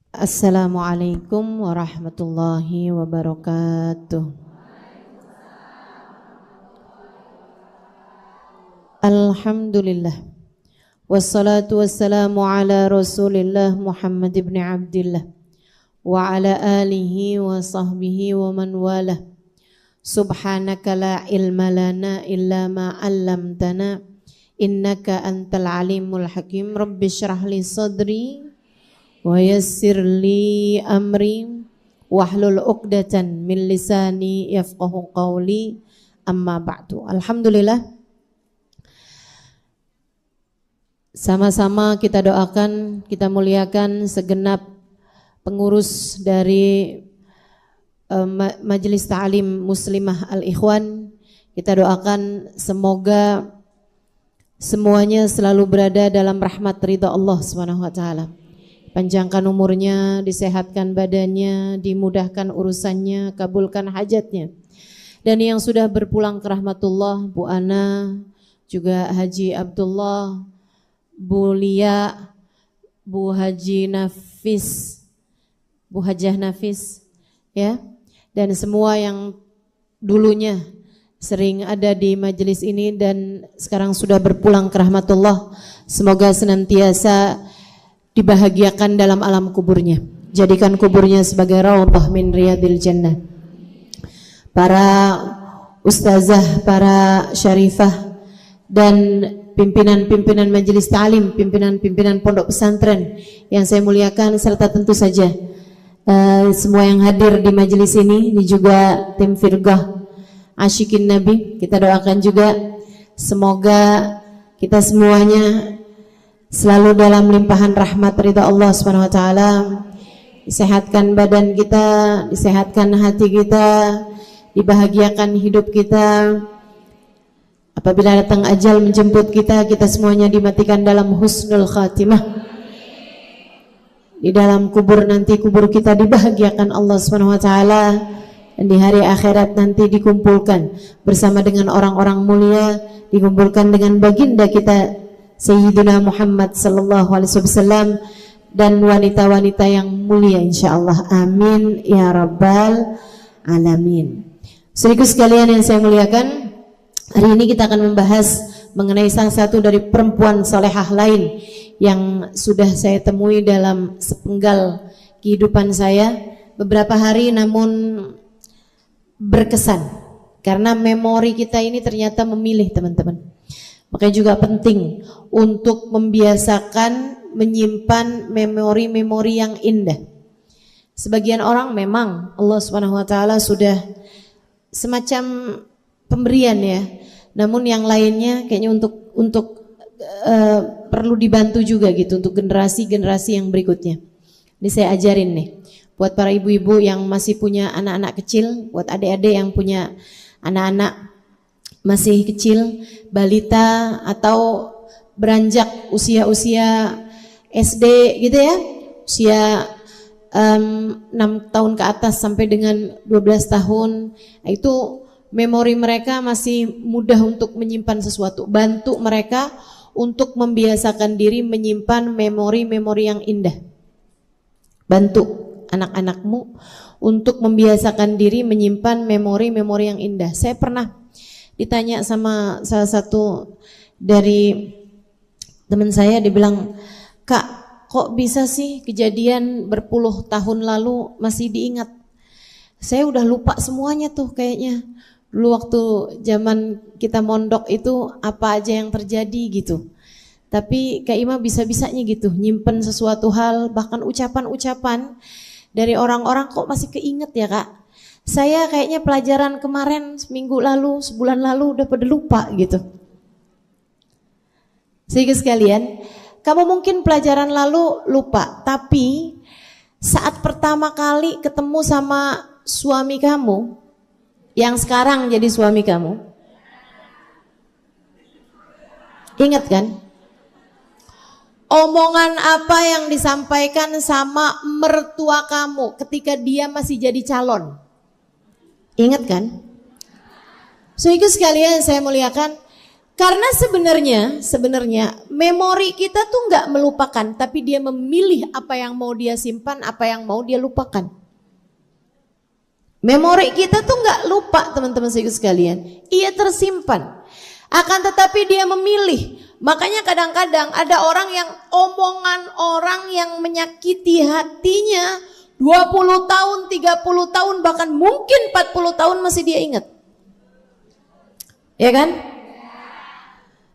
Assalamualaikum warahmatullahi wabarakatuh. Alhamdulillah. Wassalatu wassalamu ala Rasulillah Muhammad ibn Abdillah wa ala alihi wa sahbihi wa man walah. Subhanaka la ilma lana illa ma 'allamtana innaka antal alimul hakim. Rabbi shrah li sadri wa yassir li amri wahlul 'uqdatan min lisani yafqahu qawli, amma ba'du. Alhamdulillah, sama-sama kita doakan, kita muliakan segenap pengurus dari Majelis Ta'lim Muslimah Al-Ikhwan. Kita doakan semoga semuanya selalu berada dalam rahmat ridha Allah Subhanahu wa taala. Panjangkan umurnya, disehatkan badannya, dimudahkan urusannya, kabulkan hajatnya. Dan yang sudah berpulang ke rahmatullah, Bu Ana, juga Haji Abdullah, Bu Lia, Bu Haji Nafis, Bu Hajah Nafis, ya, dan semua yang dulunya sering ada di majelis ini dan sekarang sudah berpulang ke rahmatullah, semoga senantiasa dibahagiakan dalam alam kuburnya. Jadikan kuburnya sebagai raudhah min riyadil jannah. Para ustazah, para syarifah dan pimpinan-pimpinan majelis ta'lim, pimpinan-pimpinan pondok pesantren yang saya muliakan, serta tentu saja semua yang hadir di majelis ini juga tim Firqah Asyikin Nabi. Kita doakan juga semoga kita semuanya selalu dalam limpahan rahmat ridha Allah Subhanahu wa taala. Disehatkan badan kita, disehatkan hati kita, dibahagiakan hidup kita. Apabila datang ajal menjemput kita, kita semuanya dimatikan dalam husnul khatimah. Di dalam kubur nanti, kubur kita dibahagiakan Allah Subhanahu wa taala, dan di hari akhirat nanti dikumpulkan bersama dengan orang-orang mulia, dikumpulkan dengan baginda kita Sayyidina Muhammad sallallahu alaihi wasallam dan wanita-wanita yang mulia insyaallah. Amin ya rabbal alamin. Saudaraku sekalian yang saya muliakan, hari ini kita akan membahas mengenai salah satu dari perempuan salehah lain yang sudah saya temui dalam sepenggal kehidupan saya beberapa hari, namun berkesan karena memori kita ini ternyata memilih, teman-teman. Makanya juga penting untuk membiasakan menyimpan memori-memori yang indah. Sebagian orang memang Allah Subhanahu wa taala sudah semacam pemberian ya. Namun yang lainnya kayaknya untuk perlu dibantu juga gitu untuk generasi-generasi yang berikutnya. Ini saya ajarin nih buat para ibu-ibu yang masih punya anak-anak kecil, buat adik-adik yang punya anak-anak masih kecil, balita atau beranjak usia-usia SD gitu ya, usia 6 tahun ke atas sampai dengan 12 tahun, itu memori mereka masih mudah untuk menyimpan sesuatu. Bantu mereka untuk membiasakan diri menyimpan memori-memori yang indah. Bantu anak-anakmu untuk membiasakan diri menyimpan memori-memori yang indah. Saya pernah ditanya sama salah satu dari teman saya, dibilang, "Kak, kok bisa sih kejadian berpuluh tahun lalu masih diingat? Saya udah lupa semuanya tuh kayaknya. Dulu waktu zaman kita mondok itu apa aja yang terjadi gitu. Tapi Kak Ima bisa-bisanya gitu nyimpen sesuatu hal, bahkan ucapan-ucapan dari orang-orang kok masih keinget ya Kak. Saya kayaknya pelajaran kemarin, seminggu lalu, sebulan lalu udah pada lupa gitu." Sehingga sekalian, kamu mungkin pelajaran lalu lupa, tapi saat pertama kali ketemu sama suami kamu yang sekarang jadi suami kamu, ingat kan? Omongan apa yang disampaikan sama mertua kamu ketika dia masih jadi calon? Ingat kan? So itu sekalian saya muliakan, karena sebenarnya memori kita tuh nggak melupakan, tapi dia memilih apa yang mau dia simpan, apa yang mau dia lupakan. Memori kita tuh nggak lupa teman-teman sekalian, ia tersimpan. Akan tetapi dia memilih. Makanya kadang-kadang ada orang yang omongan orang yang menyakiti hatinya 20 tahun, 30 tahun, bahkan mungkin 40 tahun masih dia ingat. Ya kan?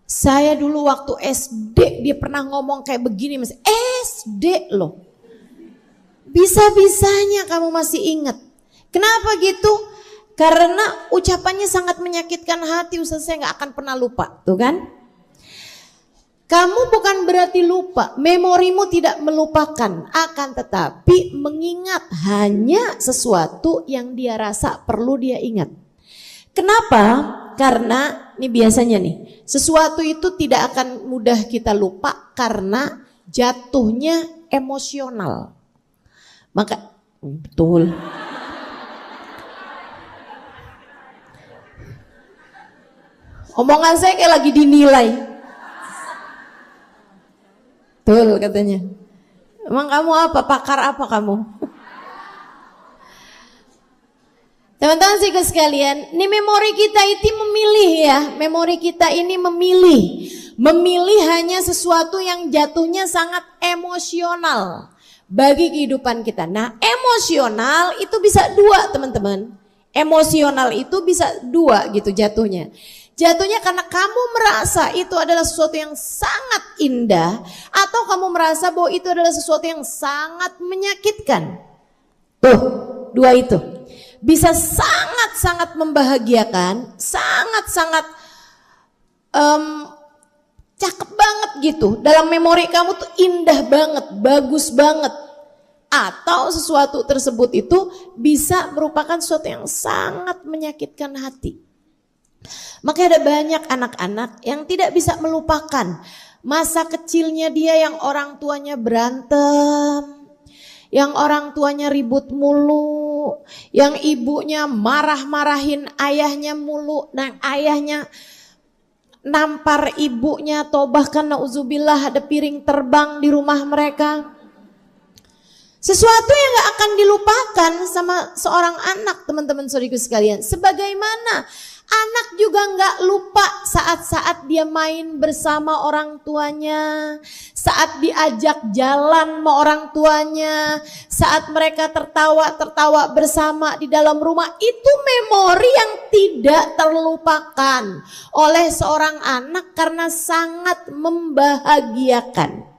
Saya dulu waktu SD dia pernah ngomong kayak begini, masih SD loh. Bisa-bisanya kamu masih ingat. Kenapa gitu? Karena ucapannya sangat menyakitkan hati, Ustaz, saya gak akan pernah lupa. Tuh kan? Kamu bukan berarti lupa, memorimu tidak melupakan, akan tetapi mengingat hanya sesuatu yang dia rasa perlu dia ingat. Kenapa? Karena ini biasanya nih, sesuatu itu tidak akan mudah kita lupa karena jatuhnya emosional. Maka betul. Omongan saya kayak lagi dinilai. Betul katanya. Emang kamu apa? Pakar apa kamu? Teman-teman sekalian, ini memori kita itu memilih ya. Memori kita ini memilih. Memilih hanya sesuatu yang jatuhnya sangat emosional bagi kehidupan kita. Nah, emosional itu bisa dua teman-teman. Emosional itu bisa dua gitu jatuhnya. Jatuhnya karena kamu merasa itu adalah sesuatu yang sangat indah, atau kamu merasa bahwa itu adalah sesuatu yang sangat menyakitkan. Tuh, dua itu. Bisa sangat-sangat membahagiakan, sangat-sangat cakep banget gitu. Dalam memori kamu tuh indah banget, bagus banget. Atau sesuatu tersebut itu bisa merupakan sesuatu yang sangat menyakitkan hati. Maka ada banyak anak-anak yang tidak bisa melupakan masa kecilnya dia yang orang tuanya berantem, yang orang tuanya ribut mulu, yang ibunya marah-marahin ayahnya mulu, dan ayahnya nampar ibunya, atau bahkan nauzubillah ada piring terbang di rumah mereka. Sesuatu yang gak akan dilupakan sama seorang anak, teman-teman saudariku sekalian. Sebagaimana anak juga gak lupa saat-saat dia main bersama orang tuanya, saat diajak jalan sama orang tuanya, saat mereka tertawa-tertawa bersama di dalam rumah. Itu memori yang tidak terlupakan oleh seorang anak karena sangat membahagiakan.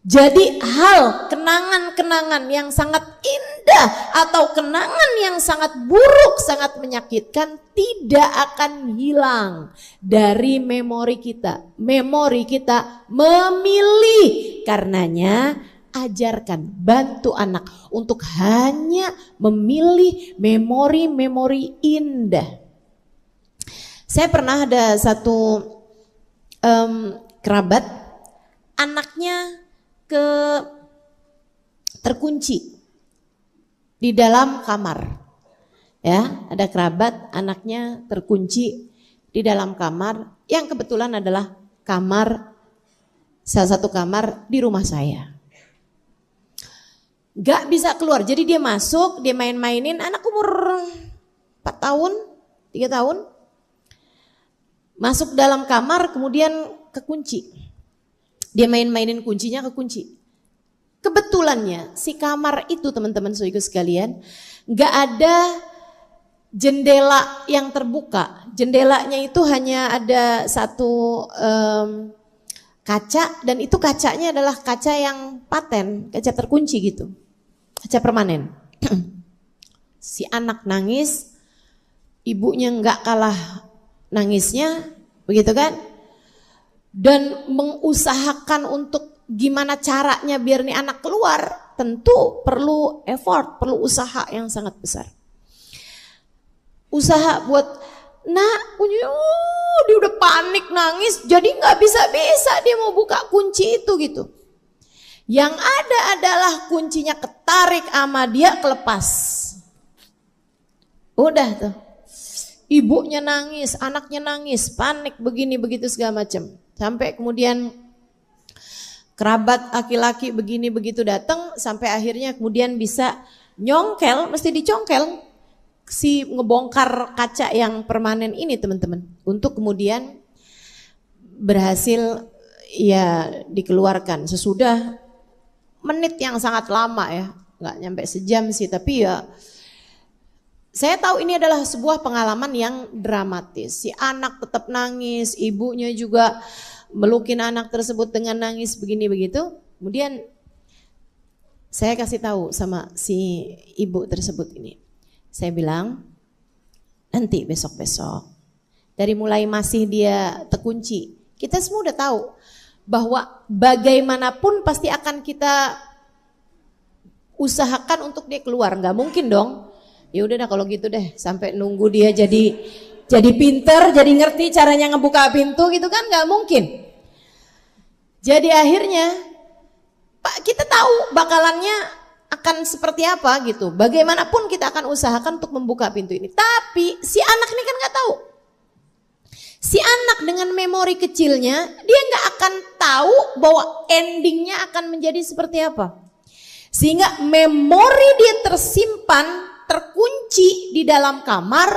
Jadi hal, kenangan-kenangan yang sangat indah atau kenangan yang sangat buruk, sangat menyakitkan tidak akan hilang dari memori kita. Memori kita memilih, karenanya ajarkan, bantu anak untuk hanya memilih memori-memori indah. Saya pernah ada satu kerabat, anaknya terkunci di dalam kamar. Ya, ada kerabat anaknya terkunci di dalam kamar yang kebetulan adalah salah satu kamar di rumah saya. Gak bisa keluar, jadi dia masuk, dia main-mainin, anak umur 4 tahun, 3 tahun. Masuk dalam kamar kemudian kekunci. Dia main-mainin kuncinya kekunci. Kebetulannya si kamar itu teman-teman saudaraku sekalian gak ada jendela yang terbuka. Jendelanya itu hanya ada satu kaca, dan itu kacanya adalah kaca yang paten, kaca terkunci gitu. Kaca permanen. Si anak nangis, ibunya gak kalah nangisnya, begitu kan? Dan mengusahakan untuk gimana caranya biar nih anak keluar, tentu perlu effort, perlu usaha yang sangat besar. Usaha buat, dia udah panik nangis, jadi nggak bisa-bisa dia mau buka kunci itu gitu. Yang ada adalah kuncinya ketarik sama dia, kelepas. Udah tuh, ibunya nangis, anaknya nangis, panik begini begitu segala macam. Sampai kemudian kerabat laki-laki begini begitu datang, sampai akhirnya kemudian bisa nyongkel, mesti dicongkel si ngebongkar kaca yang permanen ini teman-teman, untuk kemudian berhasil ya dikeluarkan sesudah menit yang sangat lama ya, nggak nyampe sejam sih, tapi ya saya tahu ini adalah sebuah pengalaman yang dramatis. Si anak tetap nangis, ibunya juga melukin anak tersebut dengan nangis begini begitu. Kemudian saya kasih tahu sama si ibu tersebut ini. Saya bilang, nanti besok-besok, dari mulai masih dia terkunci, kita semua udah tahu bahwa bagaimanapun pasti akan kita usahakan untuk dia keluar, nggak mungkin dong. Ya udah dah kalau gitu deh, sampai nunggu dia jadi pinter, jadi ngerti caranya ngebuka pintu gitu kan, nggak mungkin. Jadi akhirnya Pak, kita tahu bakalannya akan seperti apa gitu. Bagaimanapun kita akan usahakan untuk membuka pintu ini. Tapi si anak ini kan nggak tahu. Si anak dengan memori kecilnya, dia nggak akan tahu bahwa endingnya akan menjadi seperti apa. Sehingga memori dia tersimpan, terkunci di dalam kamar,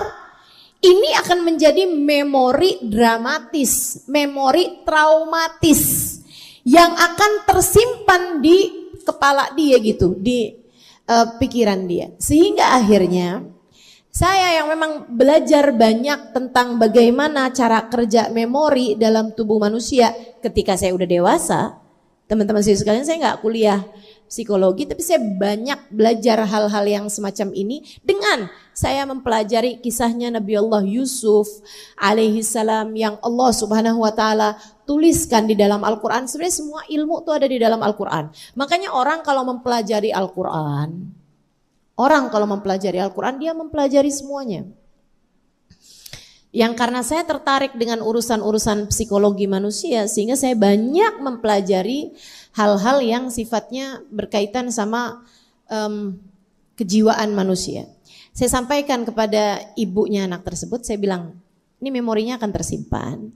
ini akan menjadi memori dramatis, memori traumatis yang akan tersimpan di kepala dia gitu, di pikiran dia. Sehingga akhirnya saya yang memang belajar banyak tentang bagaimana cara kerja memori dalam tubuh manusia ketika saya udah dewasa. Teman-teman saya sekalian, saya nggak kuliah psikologi, tapi saya banyak belajar hal-hal yang semacam ini dengan saya mempelajari kisahnya Nabi Allah Yusuf alaihi salam yang Allah subhanahu wa ta'ala tuliskan di dalam Al-Quran. Sebenarnya semua ilmu itu ada di dalam Al-Quran. Makanya orang kalau mempelajari Al-Quran, dia mempelajari semuanya. Yang karena saya tertarik dengan urusan-urusan psikologi manusia, sehingga saya banyak mempelajari hal-hal yang sifatnya berkaitan sama kejiwaan manusia. Saya sampaikan kepada ibunya anak tersebut, saya bilang, ini memorinya akan tersimpan.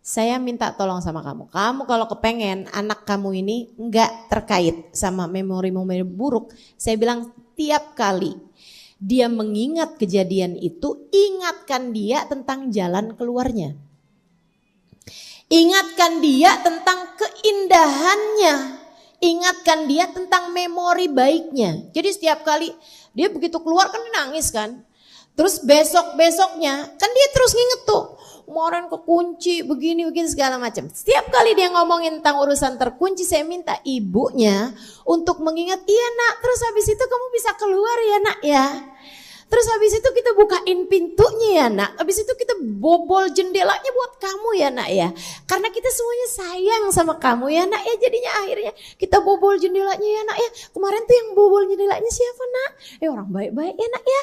Saya minta tolong sama kamu. Kamu kalau kepengen anak kamu ini enggak terkait sama memori-memori buruk, saya bilang tiap kali dia mengingat kejadian itu, ingatkan dia tentang jalan keluarnya. Ingatkan dia tentang keindahannya. Ingatkan dia tentang memori baiknya. Jadi setiap kali dia begitu keluar kan dia nangis kan. Terus besok-besoknya kan dia terus nginget tuh. Kemarin kekunci begini segala macam. Setiap kali dia ngomongin tentang urusan terkunci, saya minta ibunya untuk mengingat, iya nak, terus habis itu kamu bisa keluar ya nak ya. Terus habis itu kita bukain pintunya ya nak. Habis itu kita bobol jendelanya buat kamu ya nak ya. Karena kita semuanya sayang sama kamu ya nak ya. Jadinya akhirnya kita bobol jendelanya ya nak ya. Kemarin tuh yang bobol jendelanya siapa nak? Orang baik-baik ya nak ya.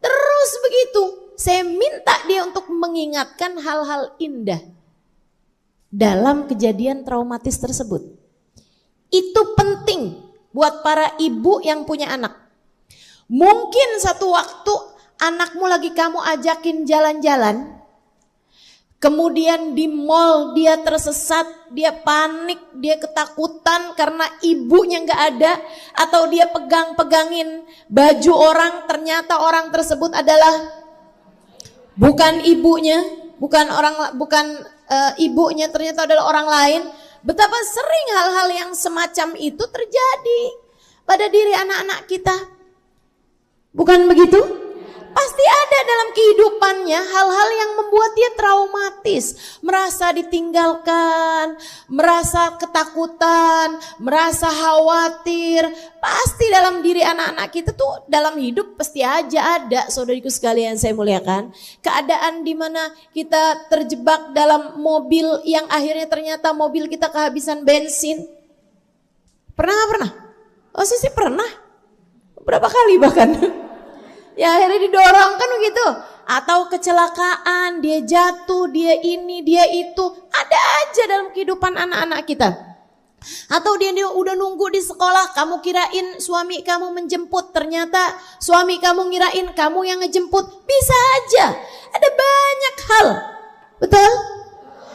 Terus begitu. Saya minta dia untuk mengingatkan hal-hal indah dalam kejadian traumatis tersebut. Itu penting buat para ibu yang punya anak. Mungkin satu waktu anakmu lagi kamu ajakin jalan-jalan, kemudian di mall dia tersesat, dia panik, dia ketakutan karena ibunya gak ada, atau dia pegang-pegangin baju orang, ternyata orang tersebut adalah bukan ibunya, bukan ibunya, ternyata adalah orang lain. Betapa sering hal-hal yang semacam itu terjadi pada diri anak-anak kita. Bukan begitu? Pasti ada dalam kehidupannya hal-hal yang membuat dia traumatis, merasa ditinggalkan, merasa ketakutan, merasa khawatir. Pasti dalam diri anak-anak kita tuh dalam hidup pasti aja ada, saudariku sekalian saya muliakan, keadaan di mana kita terjebak dalam mobil yang akhirnya ternyata mobil kita kehabisan bensin. Pernah gak pernah? Oh sih pernah. Berapa kali bahkan. Ya akhirnya didorong kan begitu. Atau kecelakaan, dia jatuh, dia ini, dia itu. Ada aja dalam kehidupan anak-anak kita. Atau dia udah nunggu di sekolah, kamu kirain suami kamu menjemput, ternyata suami kamu ngirain kamu yang ngejemput. Bisa aja. Ada banyak hal. Betul?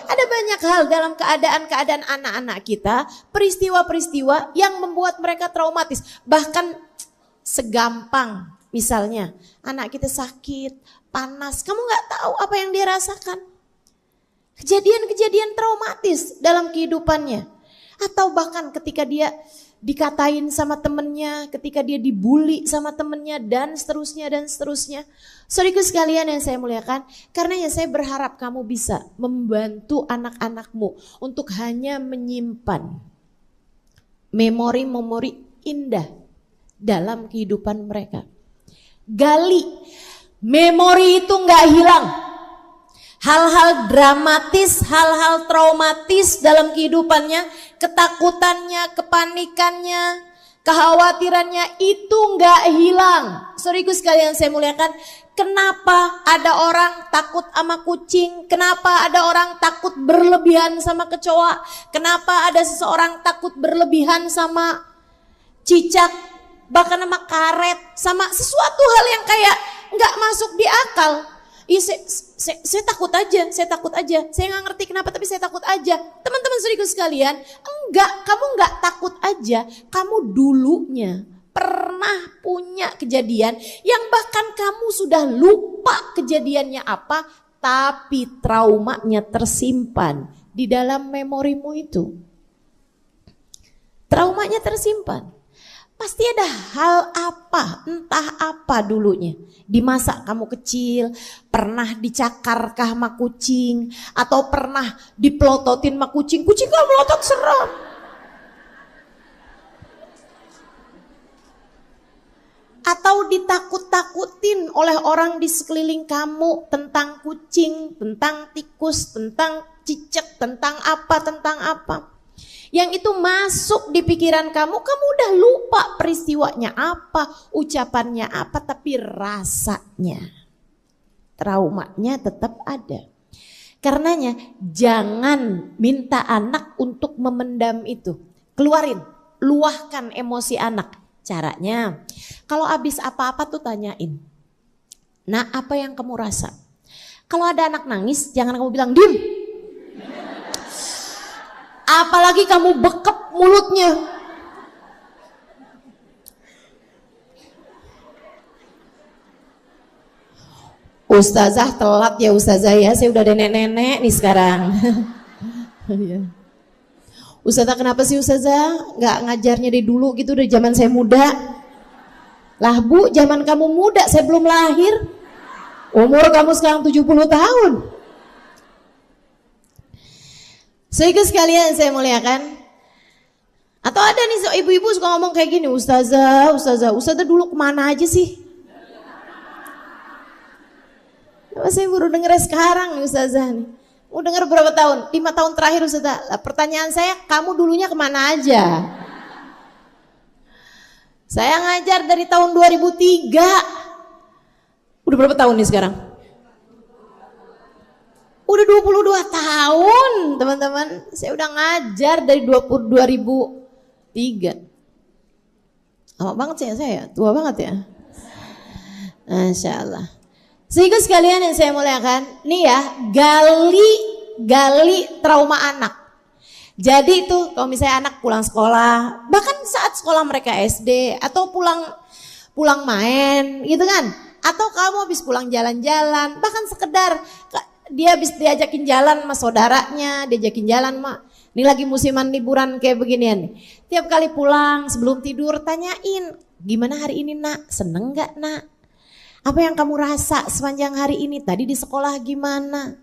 Ada banyak hal dalam keadaan-keadaan anak-anak kita, peristiwa-peristiwa yang membuat mereka traumatis. Bahkan segampang misalnya anak kita sakit, panas, kamu gak tahu apa yang dia rasakan. Kejadian-kejadian traumatis dalam kehidupannya. Atau bahkan ketika dia dikatain sama temennya, ketika dia dibully sama temennya, dan seterusnya dan seterusnya. Saudaraku sekalian yang saya muliakan, karena saya berharap kamu bisa membantu anak-anakmu untuk hanya menyimpan memori-memori indah dalam kehidupan mereka. Gali, memori itu gak hilang. Hal-hal dramatis, hal-hal traumatis dalam kehidupannya, ketakutannya, kepanikannya, kekhawatirannya itu nggak hilang. Saudaraku sekalian saya muliakan, kenapa ada orang takut sama kucing? Kenapa ada orang takut berlebihan sama kecoa? Kenapa ada seseorang takut berlebihan sama cicak? Bahkan sama karet, sama sesuatu hal yang kayak nggak masuk di akal. Iya, saya takut aja, saya nggak ngerti kenapa tapi saya takut aja. Teman-teman saudaraku sekalian, kamu nggak takut aja, kamu dulunya pernah punya kejadian yang bahkan kamu sudah lupa kejadiannya apa, tapi traumanya tersimpan di dalam memorimu itu. Traumanya tersimpan. Pasti ada hal apa, entah apa dulunya. Di masa kamu kecil, pernah dicakarkah sama kucing, atau pernah dipelototin sama kucing. Kucing kalau melotot serem. Atau ditakut-takutin oleh orang di sekeliling kamu tentang kucing, tentang tikus, tentang cicak, tentang apa. Yang itu masuk di pikiran kamu udah lupa peristiwanya apa, ucapannya apa, tapi rasanya, traumanya tetap ada. Karenanya jangan minta anak untuk memendam itu. Keluarin, luahkan emosi anak. Caranya, kalau habis apa-apa tuh tanyain. Nah, apa yang kamu rasa? Kalau ada anak nangis, jangan kamu bilang, "Diam." Apalagi kamu bekep mulutnya. Ustazah telat ya ustazah ya, saya udah ada nenek-nenek nih sekarang. Ustazah kenapa sih ustazah nggak ngajarnya dari dulu gitu, dari zaman saya muda? Lah bu, zaman kamu muda, saya belum lahir. Umur kamu sekarang 70 tahun. Sehingga sekalian saya muliakan. Atau ada nih ibu-ibu suka ngomong kayak gini, ustazah dulu kemana aja sih? Saya baru denger sekarang nih ustazah nih. Mau denger berapa tahun? 5 tahun terakhir ustazah. Lah, pertanyaan saya, kamu dulunya kemana aja? Saya ngajar dari tahun 2003. Udah berapa tahun nih sekarang? Udah 22 tahun teman-teman. Saya udah ngajar dari 2003. Lama banget saya, tua banget ya. Masya Allah. Sehingga sekalian yang saya muliakan, nih ya, gali trauma anak. Jadi itu kalau misalnya anak pulang sekolah, bahkan saat sekolah mereka SD atau pulang main gitu kan, atau kamu habis pulang jalan-jalan, bahkan sekedar dia habis diajakin jalan sama saudaranya, diajakin jalan mak. Ini lagi musiman liburan kayak beginian nih. Tiap kali pulang sebelum tidur tanyain, gimana hari ini nak? Seneng gak nak? Apa yang kamu rasa sepanjang hari ini? Tadi di sekolah gimana?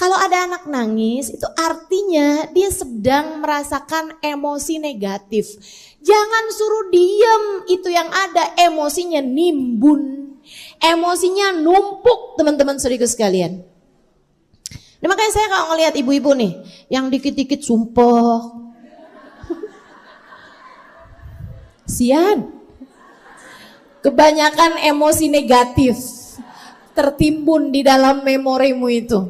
Kalau ada anak nangis itu artinya dia sedang merasakan emosi negatif. Jangan suruh diem, itu yang ada emosinya nimbun. Emosinya numpuk teman-teman saudaraku sekalian. Nah, makanya saya kalau ngelihat ibu-ibu nih yang dikit-dikit sumpah. Sian. Kebanyakan emosi negatif tertimbun di dalam memorimu itu.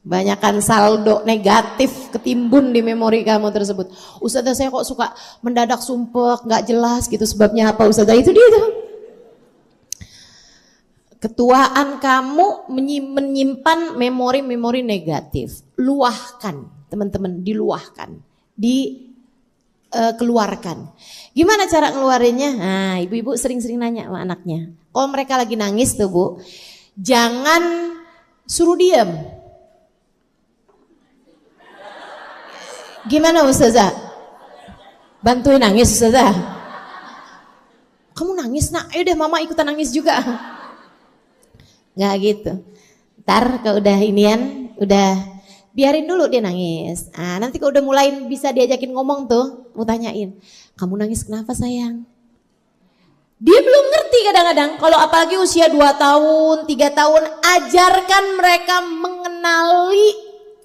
Banyakan saldo negatif ketimbun di memori kamu tersebut. Ustazah saya kok suka mendadak sumpah, nggak jelas gitu sebabnya apa ustazah, itu dia tuh. ketuaan kamu menyimpan memori-memori negatif. Luahkan, teman-teman, diluahkan, dikeluarkan. Gimana cara ngeluarinnya? Nah, ibu-ibu sering-sering nanya sama anaknya. Kalau mereka lagi nangis tuh Bu, jangan suruh diam. Gimana Ustazah? Bantuin nangis Ustazah. Kamu nangis nak, ayo deh mama ikutan nangis juga. Nggak gitu. Ntar kalau udah inian, udah biarin dulu dia nangis. Nah, nanti kalau udah mulai bisa diajakin ngomong tuh, mau tanyain, kamu nangis kenapa sayang? Dia belum ngerti kadang-kadang, kalau apalagi usia 2 tahun, 3 tahun, ajarkan mereka mengenali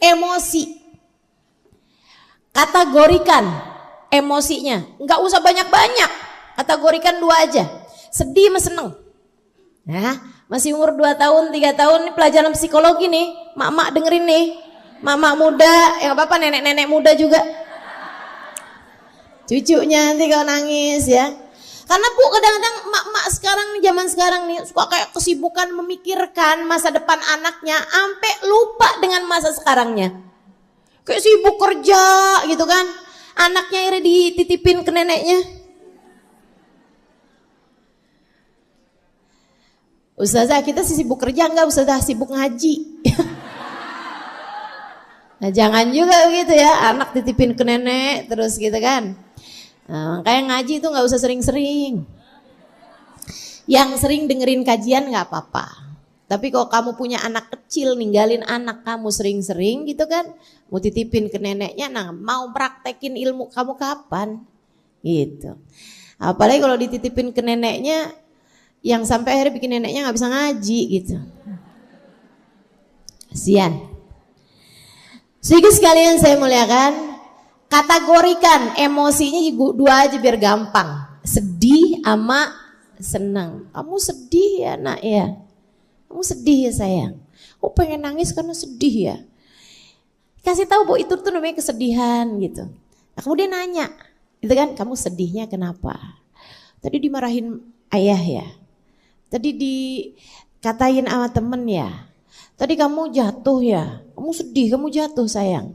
emosi. Kategorikan emosinya, nggak usah banyak-banyak, kategorikan 2 aja, sedih sama seneng. Nah, masih umur 2 tahun, 3 tahun, ini pelajaran psikologi nih, mak-mak dengerin nih, mak-mak muda, apa-apa nenek-nenek muda juga. Cucunya nanti kalau nangis ya. Karena Bu kadang-kadang mak-mak sekarang nih, zaman sekarang nih suka kayak kesibukan memikirkan masa depan anaknya, sampai lupa dengan masa sekarangnya. Kayak sibuk kerja gitu kan, anaknya akhirnya dititipin ke neneknya. Ustazah kita sih sibuk kerja enggak, Ustazah sibuk ngaji. Nah jangan juga begitu ya, anak titipin ke nenek terus gitu kan. Nah, makanya ngaji itu nggak usah sering-sering. Yang sering dengerin kajian nggak apa-apa. Tapi kalau kamu punya anak kecil, ninggalin anak kamu sering-sering gitu kan, mau titipin ke neneknya, nah mau praktekin ilmu kamu kapan? Gitu. Apalagi kalau dititipin ke neneknya, yang sampai akhirnya bikin neneknya nggak bisa ngaji gitu. Kasian. Sedikit sekalian saya muliakan. Kategorikan emosinya 2 aja biar gampang. Sedih sama senang. Kamu sedih ya nak ya? Kamu sedih ya sayang? Oh pengen nangis karena sedih ya? Kasih tahu Bu itu tuh namanya kesedihan gitu. Nah, kemudian nanya, gitu kan? Kamu sedihnya kenapa? Tadi dimarahin ayah ya? Tadi dikatain sama temen ya? Tadi kamu jatuh ya? Kamu sedih, kamu jatuh sayang.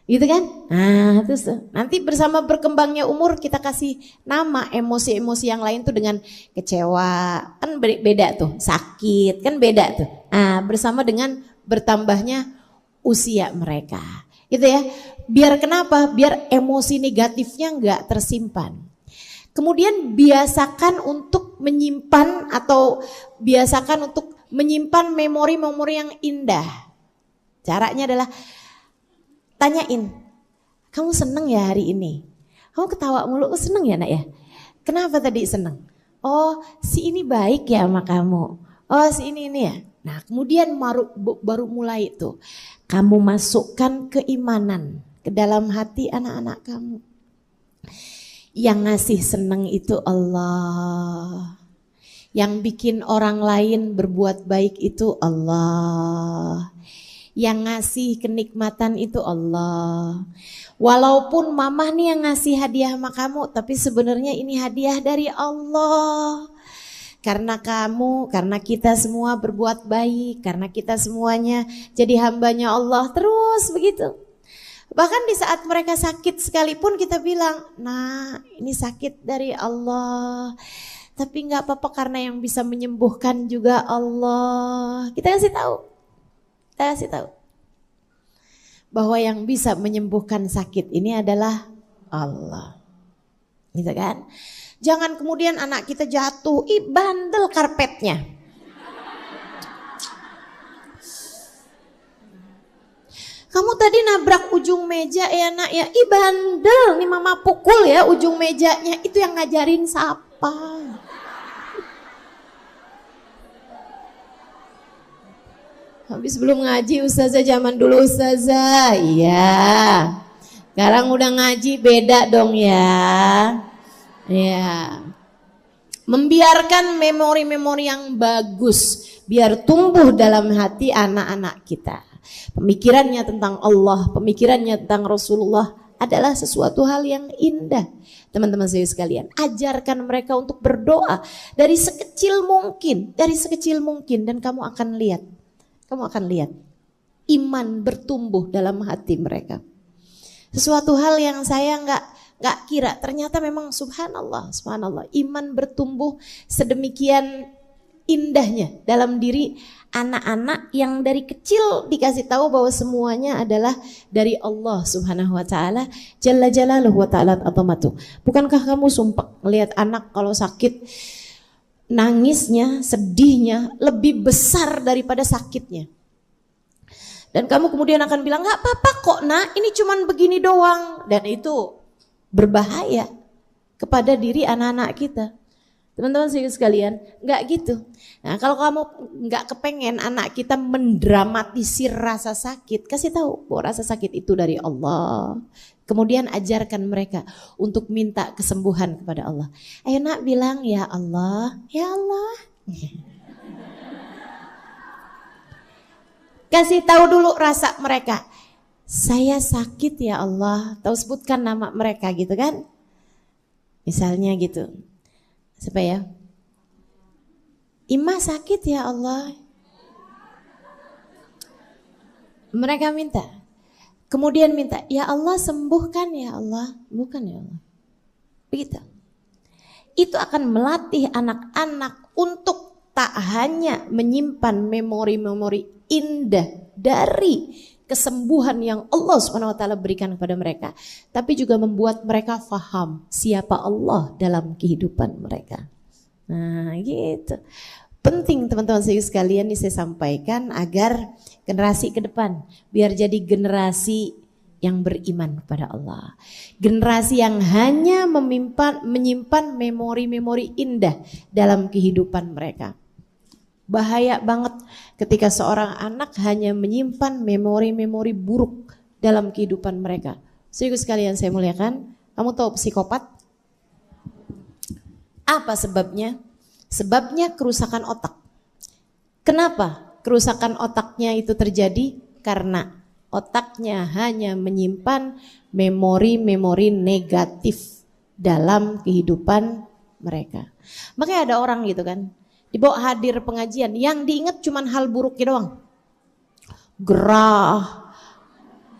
Gitu kan? Nah terus nanti bersama berkembangnya umur kita kasih nama emosi-emosi yang lain tuh dengan kecewa, kan beda tuh, sakit kan beda tuh. Nah bersama dengan bertambahnya usia mereka, gitu ya. Biar kenapa? Biar emosi negatifnya nggak tersimpan. Kemudian biasakan untuk menyimpan atau biasakan untuk menyimpan memori-memori yang indah. Caranya adalah tanyain, kamu seneng ya hari ini? Kamu ketawa mulu, seneng ya nak ya? Kenapa tadi seneng? Oh si ini baik ya sama kamu. Oh si ini ya. Nah kemudian baru mulai tuh. Kamu masukkan keimanan ke dalam hati anak-anak kamu. Yang ngasih seneng itu Allah. Yang bikin orang lain berbuat baik itu Allah. Yang ngasih kenikmatan itu Allah. Walaupun mamah nih yang ngasih hadiah sama kamu, tapi sebenarnya ini hadiah dari Allah. Karena kamu, karena kita semua berbuat baik, karena kita semuanya jadi hambanya Allah, terus begitu. Bahkan di saat mereka sakit sekalipun kita bilang, nah ini sakit dari Allah. Tapi gak apa-apa karena yang bisa menyembuhkan juga Allah. Kita kasih tahu. Kita kasih tahu bahwa yang bisa menyembuhkan sakit ini adalah Allah, gitu kan? Jangan kemudian anak kita jatuh, bandel karpetnya. Kamu tadi nabrak ujung meja ya nak ya, bandel nih mama pukul ya ujung mejanya. Itu yang ngajarin siapa? Habis belum ngaji ustazah zaman dulu ustazah, iya. Sekarang udah ngaji beda dong ya. Ya. Membiarkan memori-memori yang bagus biar tumbuh dalam hati anak-anak kita. Pemikirannya tentang Allah, pemikirannya tentang Rasulullah adalah sesuatu hal yang indah. Teman-teman saya sekalian, ajarkan mereka untuk berdoa dari sekecil mungkin, dan kamu akan lihat iman bertumbuh dalam hati mereka. Sesuatu hal yang saya nggak kira, ternyata memang subhanallah, iman bertumbuh sedemikian indahnya dalam diri anak-anak yang dari kecil dikasih tahu bahwa semuanya adalah dari Allah Subhanahu wa taala jalla jalaluhu wa ta'ala azamatu. Bukankah kamu sumpah melihat anak kalau sakit nangisnya, sedihnya lebih besar daripada sakitnya? Dan kamu kemudian akan bilang, "Enggak apa-apa kok, Nak, ini cuman begini doang." Dan itu berbahaya kepada diri anak-anak kita. Teman-teman sekalian, enggak gitu. Nah, kalau kamu enggak kepengen anak kita mendramatisir rasa sakit, kasih tahu bahwa rasa sakit itu dari Allah. Kemudian ajarkan mereka untuk minta kesembuhan kepada Allah. Ayo Nak bilang, "Ya Allah, ya Allah." Kasih tahu dulu rasa mereka. Saya sakit ya Allah. Tahu sebutkan nama mereka gitu kan? Misalnya gitu. Siapa ya? Ima sakit ya Allah. Mereka minta. Kemudian minta, ya Allah sembuhkan ya Allah. Bukan ya Allah. Begitu. Itu akan melatih anak-anak untuk tak hanya menyimpan memori-memori indah dari kesembuhan yang Allah SWT berikan kepada mereka, tapi juga membuat mereka faham siapa Allah dalam kehidupan mereka. Nah gitu. Penting teman-teman sekalian ini saya sampaikan agar generasi ke depan biar jadi generasi yang beriman kepada Allah. Generasi yang hanya menyimpan memori-memori indah dalam kehidupan mereka. Bahaya banget ketika seorang anak hanya menyimpan memori-memori buruk dalam kehidupan mereka. Saudara sekalian saya muliakan, kamu tahu psikopat? Apa sebabnya? Sebabnya kerusakan otak. Kenapa kerusakan otaknya itu terjadi? Karena otaknya hanya menyimpan memori-memori negatif dalam kehidupan mereka. Makanya ada orang gitu kan, dibawa hadir pengajian, yang diingat cuma hal buruknya doang. Gerah,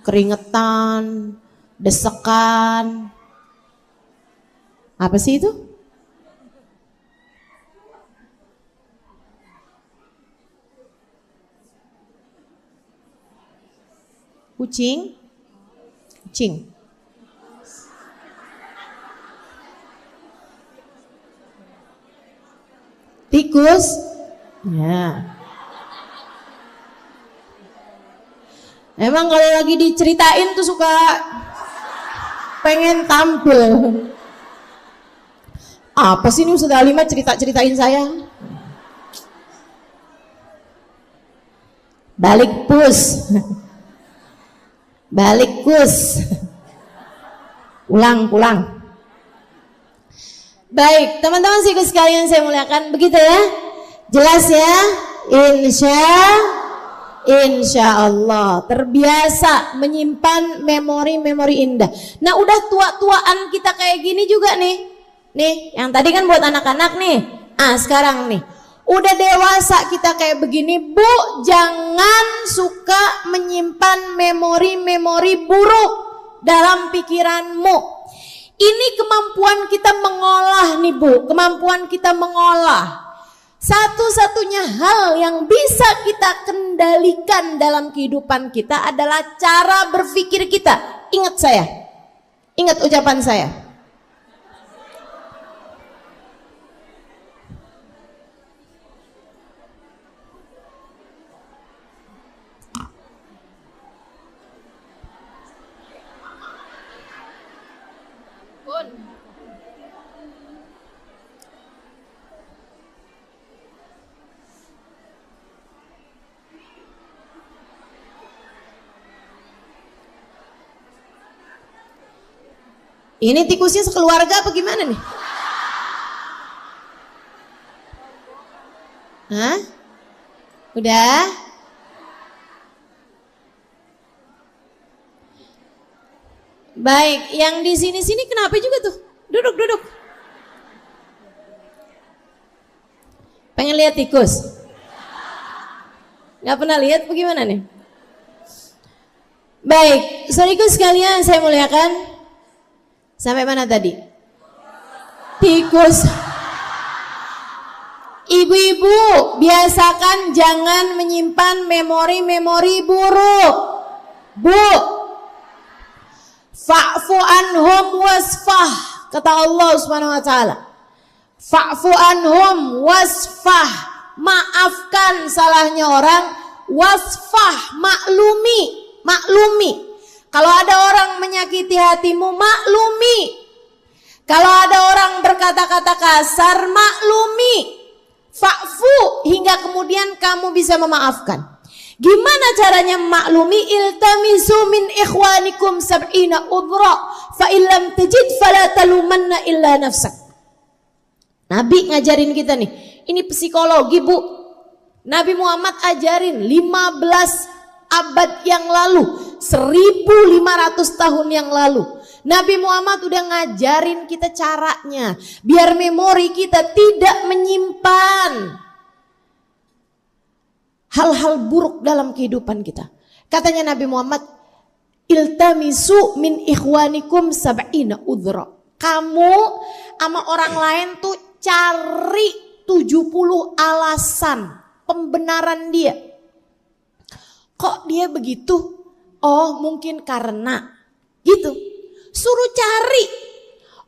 keringetan, desekan. Apa sih itu? Kucing. Tikus. Ya. Emang kalau lagi diceritain tuh suka pengen tampil. Apa sih ini Ustaz Halimah cerita-ceritain saya? Balik pus. Balik kus. Pulang. Baik, teman-teman sekalian saya muliakan, begitu ya? Jelas ya? Insya Allah terbiasa menyimpan memori-memori indah. Nah udah tua-tuaan kita kayak gini juga nih. Nih yang tadi kan buat anak-anak nih. Sekarang nih udah dewasa kita kayak begini, Bu, jangan suka menyimpan memori-memori buruk dalam pikiranmu. Ini kemampuan kita mengolah nih Bu, kemampuan kita mengolah. Satu-satunya hal yang bisa kita kendalikan dalam kehidupan kita adalah cara berpikir kita. Ingat saya, ingat ucapan saya. Ini tikusnya sekeluarga apa gimana nih? Hah? Udah? Baik, yang di sini-sini kenapa juga tuh? Duduk. Pengen lihat tikus? Gak pernah lihat bagaimana nih? Baik, saudariku sekalian saya muliakan. Sampai mana tadi? Tikus. Ibu-ibu, biasakan jangan menyimpan memori-memori buruk. Bu, fa'fu anhum wasfah, kata Allah Subhanahu wa taala. Fa'fu anhum wasfah, maafkan salahnya orang, wasfah, maklumi. Kalau ada orang menyakiti hatimu, maklumi. Kalau ada orang berkata-kata kasar, maklumi. Fa'fu, hingga kemudian kamu bisa memaafkan. Gimana caranya maklumi? Iltamisu min ikhwanikum sab'ina udra fa illam tajid fala talumanna illa nafsak. Nabi ngajarin kita nih, ini psikologi Bu. Nabi Muhammad ajarin 15 abad yang lalu, 1500 tahun yang lalu. Nabi Muhammad udah ngajarin kita caranya biar memori kita tidak menyimpan hal-hal buruk dalam kehidupan kita. Katanya Nabi Muhammad, iltamisu min ikhwanikum sab'ina udhra. Kamu sama orang lain tuh cari 70 alasan pembenaran dia. Kok dia begitu? Oh, mungkin karena gitu. Suruh cari.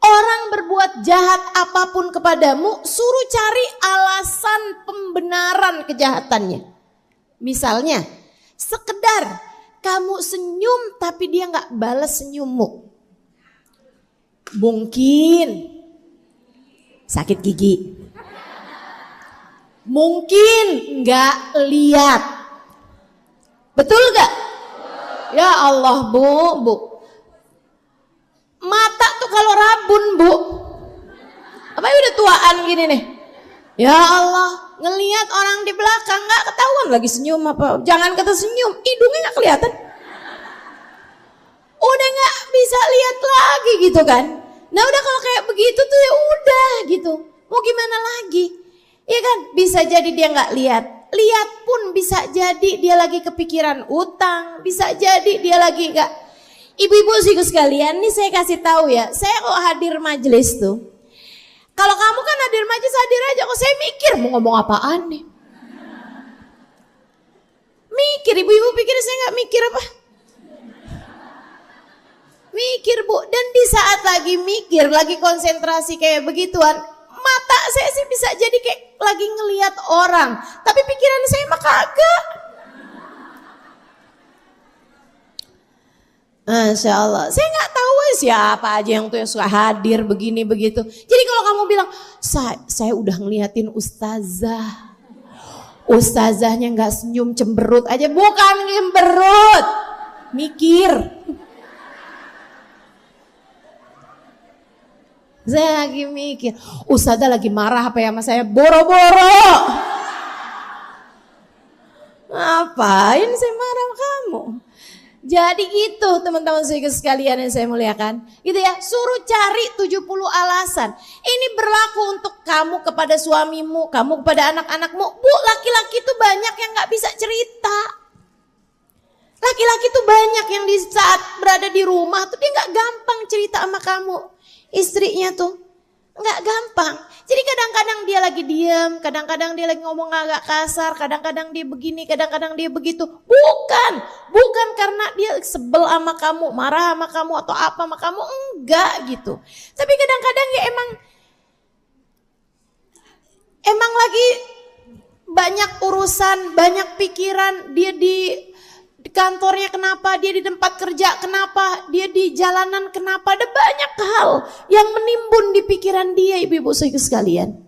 Orang berbuat jahat apapun kepadamu, suruh cari alasan pembenaran kejahatannya. Misalnya, sekedar kamu senyum tapi dia gak balas senyummu. Mungkin sakit gigi. Mungkin gak lihat. Betul gak? Ya Allah Bu. Mata tuh kalau rabun Bu. Apa udah tuaan gini nih? Ya Allah, ngelihat orang di belakang nggak ketahuan lagi senyum apa. Jangan kata senyum, hidungnya nggak kelihatan. Udah nggak bisa lihat lagi gitu kan? Nah udah kalau kayak begitu tuh ya udah gitu. Mau gimana lagi? Ya kan? Bisa jadi dia nggak lihat. Lihat pun bisa jadi dia lagi kepikiran utang. Bisa jadi dia lagi nggak. Ibu-ibu sih sekalian, nih saya kasih tahu ya. Saya kok hadir majelis tuh. Kalau kamu kan hadir majelis, hadir aja. Kok saya mikir mau ngomong apaan nih? Mikir, ibu-ibu pikir saya nggak mikir apa? Mikir Bu. Dan di saat lagi mikir, lagi konsentrasi kayak begituan, mata saya sih bisa jadi kayak lagi ngelihat orang. Tapi pikiran saya mah kagak. Masya Allah, saya nggak tahu siapa aja yang tuh yang suka hadir begini begitu. Jadi kalau kamu bilang, saya udah ngeliatin ustazah, ustazahnya nggak senyum cemberut aja, bukan cemberut, mikir. Saya lagi mikir, ustazah lagi marah apa ya sama saya, boro-boro. Ngapain saya marah sama kamu? Jadi itu teman-teman sekalian yang saya muliakan. Gitu ya, suruh cari 70 alasan. Ini berlaku untuk kamu kepada suamimu, kamu kepada anak-anakmu. Bu, laki-laki itu banyak yang gak bisa cerita. Laki-laki itu banyak yang di saat berada di rumah tuh dia gak gampang cerita sama kamu. Istrinya tuh gak gampang. Jadi kadang-kadang dia lagi diam, kadang-kadang dia lagi ngomong agak kasar, kadang-kadang dia begini, kadang-kadang dia begitu. Bukan karena dia sebel sama kamu, marah sama kamu atau apa sama kamu, enggak gitu. Tapi kadang-kadang ya emang lagi banyak urusan, banyak pikiran, dia di kantornya kenapa, dia di tempat kerja kenapa, dia di jalanan kenapa, ada banyak hal yang menimbun di pikiran dia ibu-ibu sekalian.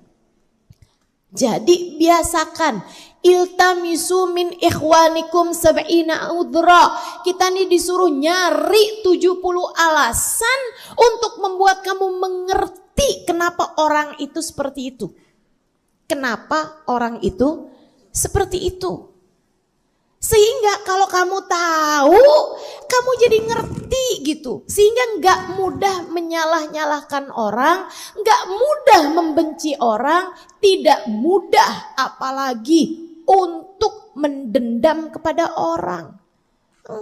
Jadi biasakan iltamisu min ikhwanikum sab'ina udra. Kita nih disuruh nyari 70 alasan untuk membuat kamu mengerti kenapa orang itu seperti itu. Kenapa orang itu seperti itu. Sehingga kalau kamu tahu, kamu jadi ngerti gitu. Sehingga gak mudah menyalah-nyalahkan orang, gak mudah membenci orang, tidak mudah apalagi untuk mendendam kepada orang.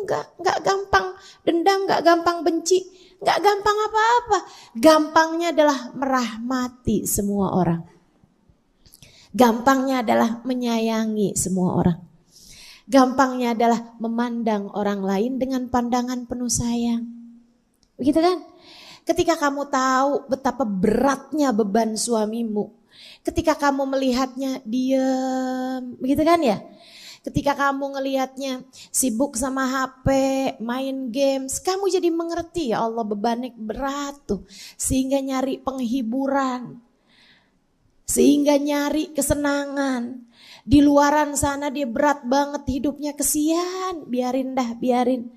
Gak gampang dendam, gak gampang benci, gak gampang apa-apa. Gampangnya adalah merahmati semua orang. Gampangnya adalah menyayangi semua orang. Gampangnya adalah memandang orang lain dengan pandangan penuh sayang. Begitu kan? Ketika kamu tahu betapa beratnya beban suamimu, ketika kamu melihatnya diam, begitu kan ya? Ketika kamu ngelihatnya sibuk sama HP, main games, kamu jadi mengerti, ya Allah bebannya berat tuh. Sehingga nyari penghiburan, sehingga nyari kesenangan. Di luaran sana dia berat banget hidupnya, kesian, biarin dah, biarin.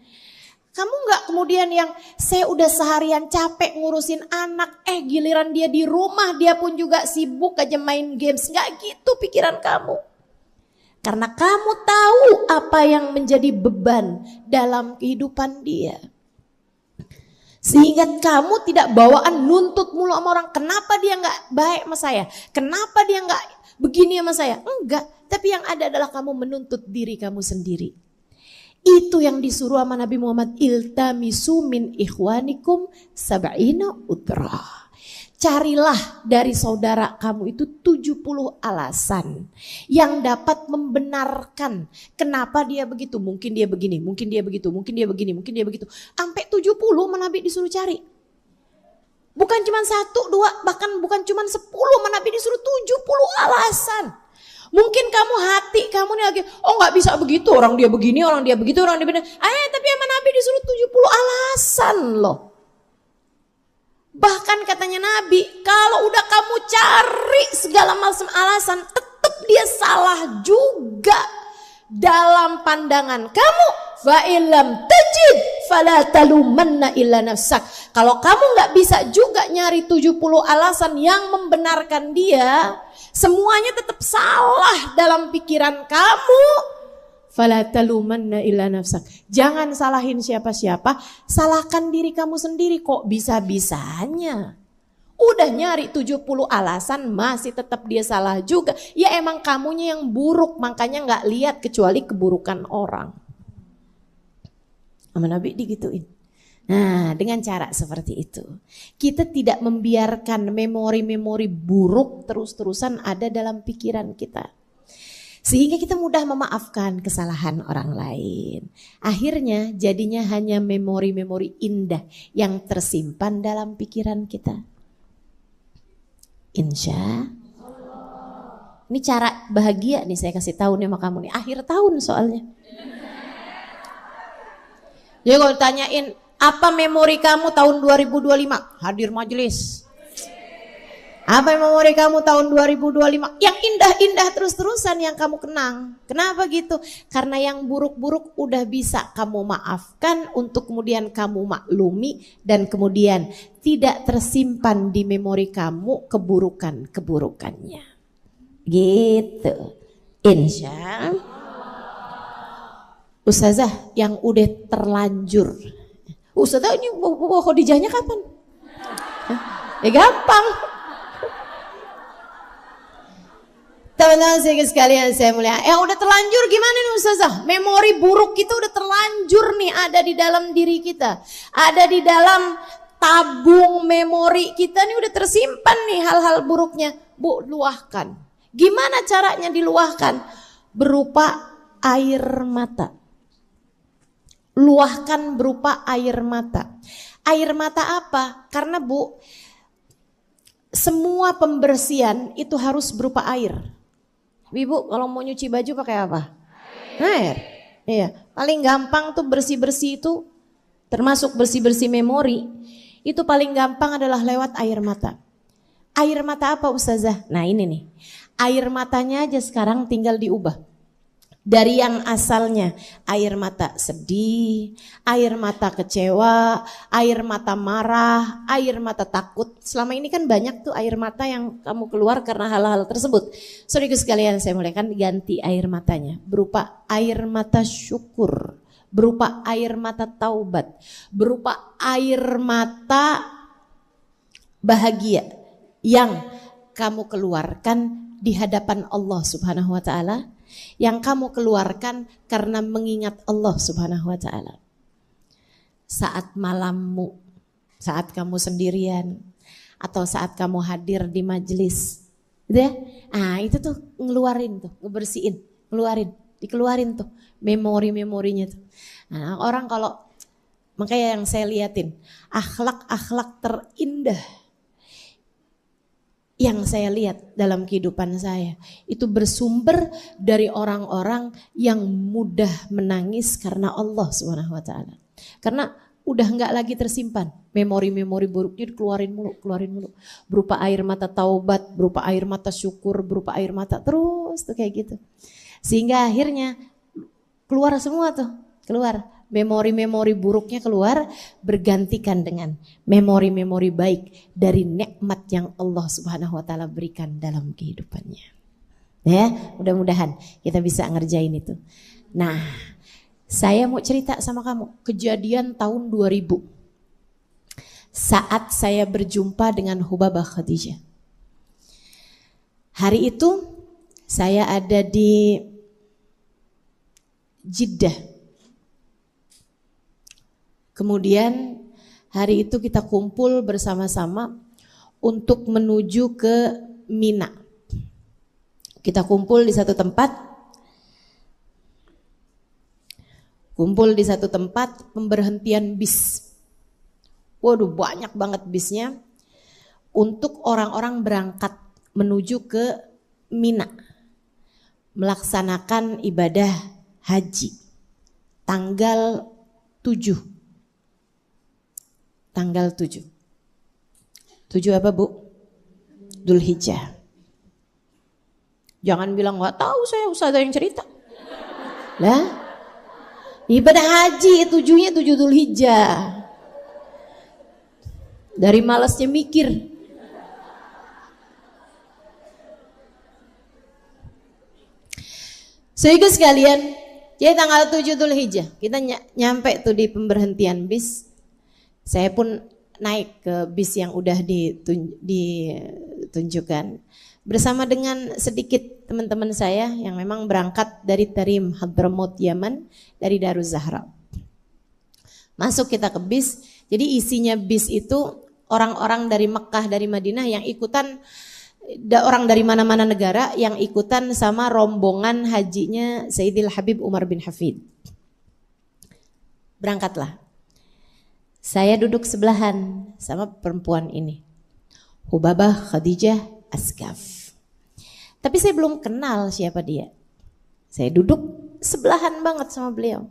Kamu gak kemudian yang saya udah seharian capek ngurusin anak, giliran dia di rumah dia pun juga sibuk aja main games. Gak gitu pikiran kamu. Karena kamu tahu apa yang menjadi beban dalam kehidupan dia. Sehingga kamu tidak bawaan nuntut mulu sama orang. Kenapa dia gak baik sama saya? Kenapa dia gak begini sama saya? Enggak. Tapi yang ada adalah kamu menuntut diri kamu sendiri. Itu yang disuruh sama Nabi Muhammad. Iltamisu min ikhwanikum sab'ina udra. Carilah dari saudara kamu itu 70 alasan yang dapat membenarkan kenapa dia begitu. Mungkin dia begini, mungkin dia begitu, mungkin dia begini, mungkin dia begitu. Sampai 70 Nabi disuruh cari. Bukan cuma 1, 2, bahkan bukan cuma 10, Nabi disuruh 70 alasan. Mungkin kamu hati kamu nih lagi, gak bisa begitu, orang dia begini, orang dia begitu, orang dia begini. Tapi sama Nabi disuruh 70 alasan loh. Bahkan katanya Nabi, kalau udah kamu cari segala macam alasan, tetap dia salah juga dalam pandangan kamu. Fa illam tajid fala talumanna illa nafsak. Kalau kamu nggak bisa juga nyari 70 alasan yang membenarkan dia, semuanya tetap salah dalam pikiran kamu. Fala talumanna illa nafsak. Jangan salahin siapa-siapa, salahkan diri kamu sendiri. Kok bisa-bisanya? Udah nyari 70 alasan masih tetap dia salah juga. Ya emang kamunya yang buruk, makanya nggak lihat kecuali keburukan orang. Sama Nabi digituin. Nah, dengan cara seperti itu, kita tidak membiarkan memori-memori buruk terus-terusan ada dalam pikiran kita. Sehingga kita mudah memaafkan kesalahan orang lain. Akhirnya jadinya hanya memori-memori indah yang tersimpan dalam pikiran kita. Insya Allah. Ini cara bahagia nih saya kasih tahu nih sama kamu nih. Akhir tahun soalnya. Jadi kalau ditanyain apa memori kamu tahun 2025? Hadir majelis. Apa memori kamu tahun 2025? Yang indah-indah terus-terusan yang kamu kenang. Kenapa gitu? Karena yang buruk-buruk udah bisa kamu maafkan untuk kemudian kamu maklumi dan kemudian tidak tersimpan di memori kamu keburukan-keburukannya. Gitu. Insya Ustazah yang udah terlanjur. Ustazah ini Khadijahnya kapan? Ya gampang. Teman-teman sekalian saya mulia, yang udah terlanjur gimana nih Ustazah? Memori buruk kita udah terlanjur nih ada di dalam diri kita. Ada di dalam tabung memori kita nih udah tersimpan nih hal-hal buruknya. Bu, luahkan. Gimana caranya diluahkan? Berupa air mata. Luahkan berupa air mata. Air mata apa? Karena Bu, semua pembersihan itu harus berupa air. Ibu kalau mau nyuci baju pakai apa? Air. Iya, paling gampang tuh bersih-bersih itu, termasuk bersih-bersih memori, itu paling gampang adalah lewat air mata. Air mata apa Ustazah? Nah ini nih, air matanya aja sekarang tinggal diubah. dari yang asalnya air mata sedih, air mata kecewa, air mata marah, air mata takut. Selama ini kan banyak tuh air mata yang kamu keluar karena hal-hal tersebut. Saudara sekalian, saya muliakan, ganti air matanya berupa air mata syukur, berupa air mata taubat, berupa air mata bahagia yang kamu keluarkan di hadapan Allah Subhanahu wa taala, yang kamu keluarkan karena mengingat Allah Subhanahu wa taala. Saat malammu, saat kamu sendirian, atau saat kamu hadir di majelis, gitu ya. Itu tuh ngeluarin tuh, ngebersihin, dikeluarin tuh memori-memorinya tuh. Orang kalau, makanya yang saya liatin, akhlak-akhlak terindah yang saya lihat dalam kehidupan saya itu bersumber dari orang-orang yang mudah menangis karena Allah Subhanahu wa taala. Karena udah enggak lagi tersimpan memori-memori buruknya, dikeluarin mulu. Berupa air mata taubat, berupa air mata syukur, berupa air mata terus tuh kayak gitu. Sehingga akhirnya keluar semua tuh, keluar. Memori-memori buruknya keluar, bergantikan dengan memori-memori baik dari nikmat yang Allah Subhanahu wa taala berikan dalam kehidupannya. Ya, mudah-mudahan kita bisa ngerjain itu. Nah, saya mau cerita sama kamu kejadian tahun 2000. Saat saya berjumpa dengan Hubabah Khadijah. Hari itu saya ada di Jeddah. Kemudian hari itu kita kumpul bersama-sama untuk menuju ke Mina. Kita kumpul di satu tempat. Kumpul di satu tempat pemberhentian bis. Waduh, banyak banget bisnya. Untuk orang-orang berangkat menuju ke Mina. Melaksanakan ibadah haji. Tanggal 7. Tanggal 7. 7 apa, Bu? Dzulhijjah. Jangan bilang nggak tahu, saya usah ada yang cerita. Lah, ibadah haji 7-nya 7 Dzulhijjah. Dari malasnya mikir. Sehingga sekalian, jadi tanggal 7 Dzulhijjah kita nyampe tuh di pemberhentian bis. Saya pun naik ke bis yang udah ditunjukkan bersama dengan sedikit teman-teman saya yang memang berangkat dari Tarim Hadramaut Yaman, dari Daruz Zahra. Masuk kita ke bis, jadi isinya bis itu orang-orang dari Mekah, dari Madinah yang ikutan, orang dari mana-mana negara yang ikutan sama rombongan hajinya Sayyidil Habib Umar bin Hafid. Berangkatlah. Saya duduk sebelahan sama perempuan ini, Hubabah Khadijah Asgaf. Tapi saya belum kenal siapa dia. Saya duduk sebelahan banget sama beliau.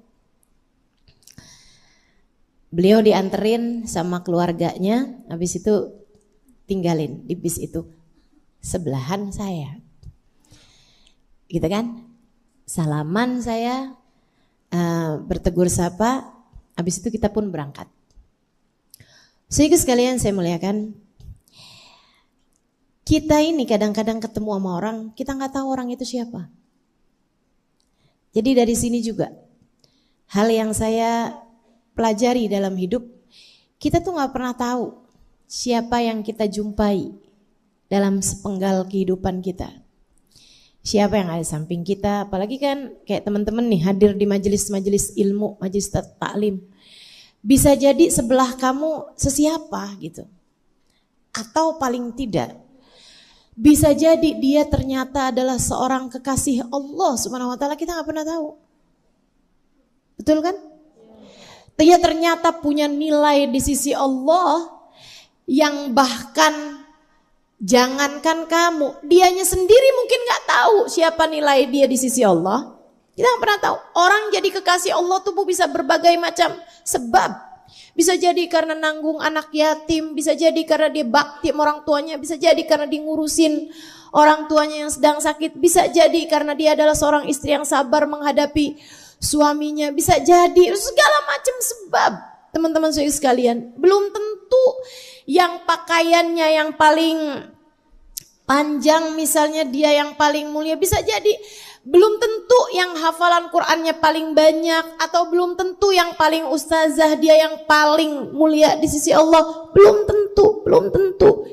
Beliau dianterin sama keluarganya, habis itu tinggalin di bis itu. Sebelahan saya. Gitu kan? Salaman saya, bertegur sapa, habis itu kita pun berangkat. Sehingga sekalian saya muliakan, kita ini kadang-kadang ketemu sama orang, kita nggak tahu orang itu siapa. Jadi dari sini juga hal yang saya pelajari dalam hidup, kita tuh nggak pernah tahu siapa yang kita jumpai dalam sepenggal kehidupan kita. Siapa yang ada di samping kita, apalagi kan kayak teman-teman nih hadir di majelis-majelis ilmu, majelis taklim. Bisa jadi sebelah kamu sesiapa gitu. Atau paling tidak, bisa jadi dia ternyata adalah seorang kekasih Allah Subhanahu wa taala, kita nggak pernah tahu. Betul kan? Dia ternyata punya nilai di sisi Allah yang bahkan jangankan kamu, dianya sendiri mungkin nggak tahu siapa nilai dia di sisi Allah. Kita nggak pernah tahu. Orang jadi kekasih Allah tuh bisa berbagai macam sebab. Bisa jadi karena nanggung anak yatim, bisa jadi karena dia bakti sama orang tuanya, bisa jadi karena dia ngurusin orang tuanya yang sedang sakit, bisa jadi karena dia adalah seorang istri yang sabar menghadapi suaminya, bisa jadi segala macam sebab. Teman-teman sekalian, belum tentu yang pakaiannya yang paling panjang misalnya dia yang paling mulia, bisa jadi belum tentu yang hafalan Qur'annya paling banyak, atau belum tentu yang paling ustazah dia yang paling mulia di sisi Allah. Belum tentu.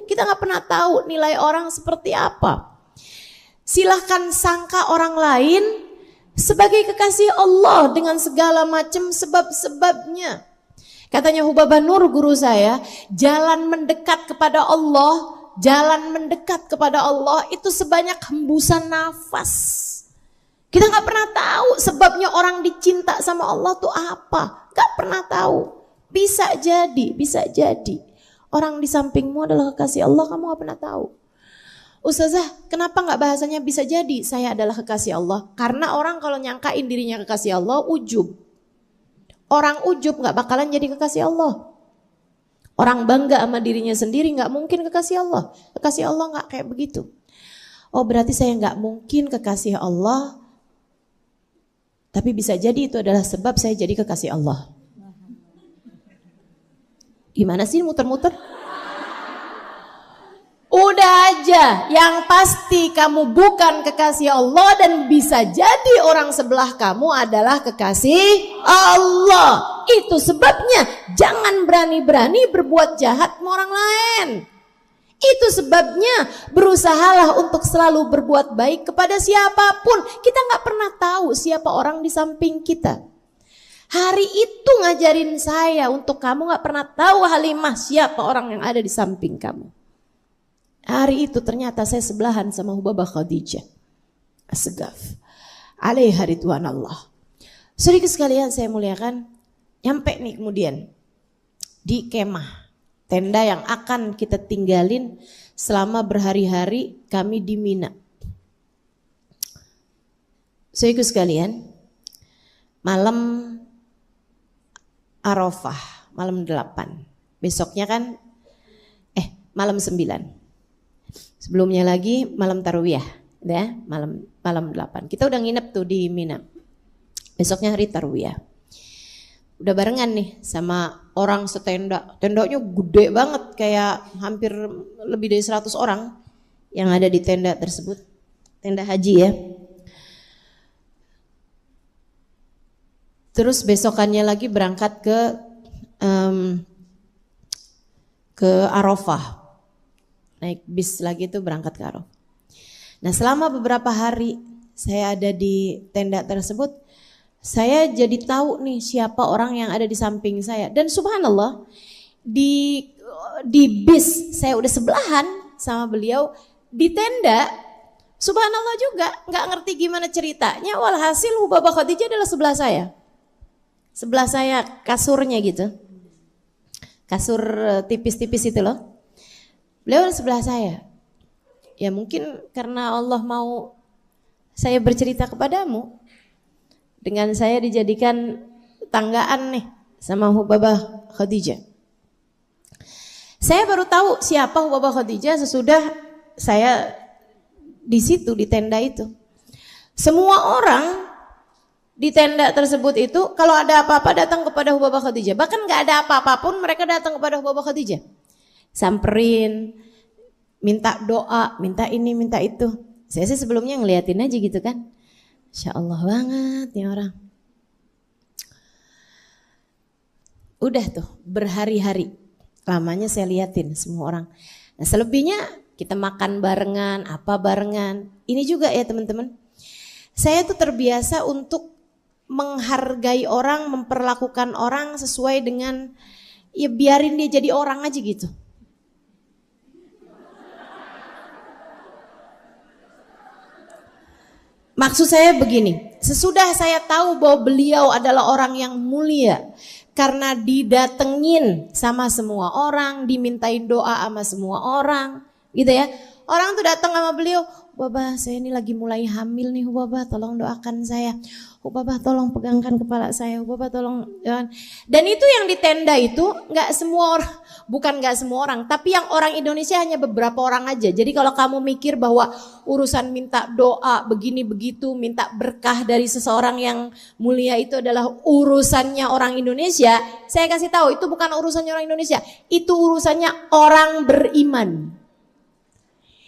Kita nggak pernah tahu nilai orang seperti apa. Silahkan sangka orang lain sebagai kekasih Allah dengan segala macam sebab-sebabnya. Katanya Hubabah Nur guru saya, jalan mendekat kepada Allah itu sebanyak hembusan nafas. Kita nggak pernah tahu sebabnya orang dicinta sama Allah tuh apa. Nggak pernah tahu. Bisa jadi. Orang di sampingmu adalah kekasih Allah, kamu nggak pernah tahu. Ustazah, kenapa nggak bahasanya bisa jadi saya adalah kekasih Allah? Karena orang kalau nyangkain dirinya kekasih Allah, ujub. Orang ujub nggak bakalan jadi kekasih Allah. Orang bangga sama dirinya sendiri nggak mungkin kekasih Allah. Kekasih Allah nggak kayak begitu. Oh berarti saya nggak mungkin kekasih Allah. Tapi bisa jadi itu adalah sebab saya jadi kekasih Allah. Gimana sih muter-muter? Udah aja, yang pasti kamu bukan kekasih Allah dan bisa jadi orang sebelah kamu adalah kekasih Allah. Itu sebabnya jangan berani-berani berbuat jahat sama orang lain. Itu sebabnya berusahalah untuk selalu berbuat baik kepada siapapun. Kita gak pernah tahu siapa orang di samping kita. Hari itu ngajarin saya untuk kamu gak pernah tahu Halimah siapa orang yang ada di samping kamu. Hari itu ternyata saya sebelahan sama Hubabah Khadijah As-Segaf alaiha ridwanallah. Saudara sekalian saya muliakan, nyampe nih kemudian di kemah, tenda yang akan kita tinggalin selama berhari-hari kami di Mina. Saudara sekalian, malam Arafah, malam 8. Besoknya kan malam 9. Sebelumnya lagi malam Tarwiyah, ya, malam 8. Kita udah nginep tuh di Mina. Besoknya hari Tarwiyah. Udah barengan nih sama orang setenda. Tendanya gede banget, kayak hampir lebih dari 100 orang yang ada di tenda tersebut. Tenda haji ya. Terus besokannya lagi berangkat ke Arafah. Naik bis lagi tuh berangkat ke Arafah. Nah selama beberapa hari saya ada di tenda tersebut, saya jadi tahu nih siapa orang yang ada di samping saya. Dan subhanallah di bis saya udah sebelahan sama beliau, di tenda subhanallah juga nggak ngerti gimana ceritanya. Walhasil Hubabah Khadijah adalah sebelah saya kasurnya gitu, kasur tipis-tipis itu loh. Beliau di sebelah saya. Ya mungkin karena Allah mau saya bercerita kepadamu. Dengan saya dijadikan tanggaan nih sama Hubabah Khadijah. Saya baru tahu siapa Hubabah Khadijah sesudah saya di situ, di tenda itu. Semua orang di tenda tersebut itu kalau ada apa-apa datang kepada Hubabah Khadijah. Bahkan gak ada apa-apa pun mereka datang kepada Hubabah Khadijah. Samperin, minta doa, minta ini, minta itu. Saya sih sebelumnya ngeliatin aja gitu kan. Masya Allah banget nih orang. Udah tuh berhari-hari lamanya saya liatin semua orang. Nah selebihnya kita makan barengan, apa barengan. Ini juga ya teman-teman. Saya tuh terbiasa untuk menghargai orang, memperlakukan orang sesuai dengan ya biarin dia jadi orang aja gitu. Maksud saya begini, sesudah saya tahu bahwa beliau adalah orang yang mulia karena didatengin sama semua orang, dimintain doa sama semua orang, gitu ya. Orang tuh datang sama beliau, Babah saya ini lagi mulai hamil nih, Babah tolong doakan saya. Babah tolong pegangkan kepala saya, Babah tolong. Dan itu yang di tenda itu nggak semua orang, bukan nggak semua orang, tapi yang orang Indonesia hanya beberapa orang aja. Jadi kalau kamu mikir bahwa urusan minta doa begini begitu, minta berkah dari seseorang yang mulia itu adalah urusannya orang Indonesia, saya kasih tahu itu bukan urusannya orang Indonesia, itu urusannya orang beriman.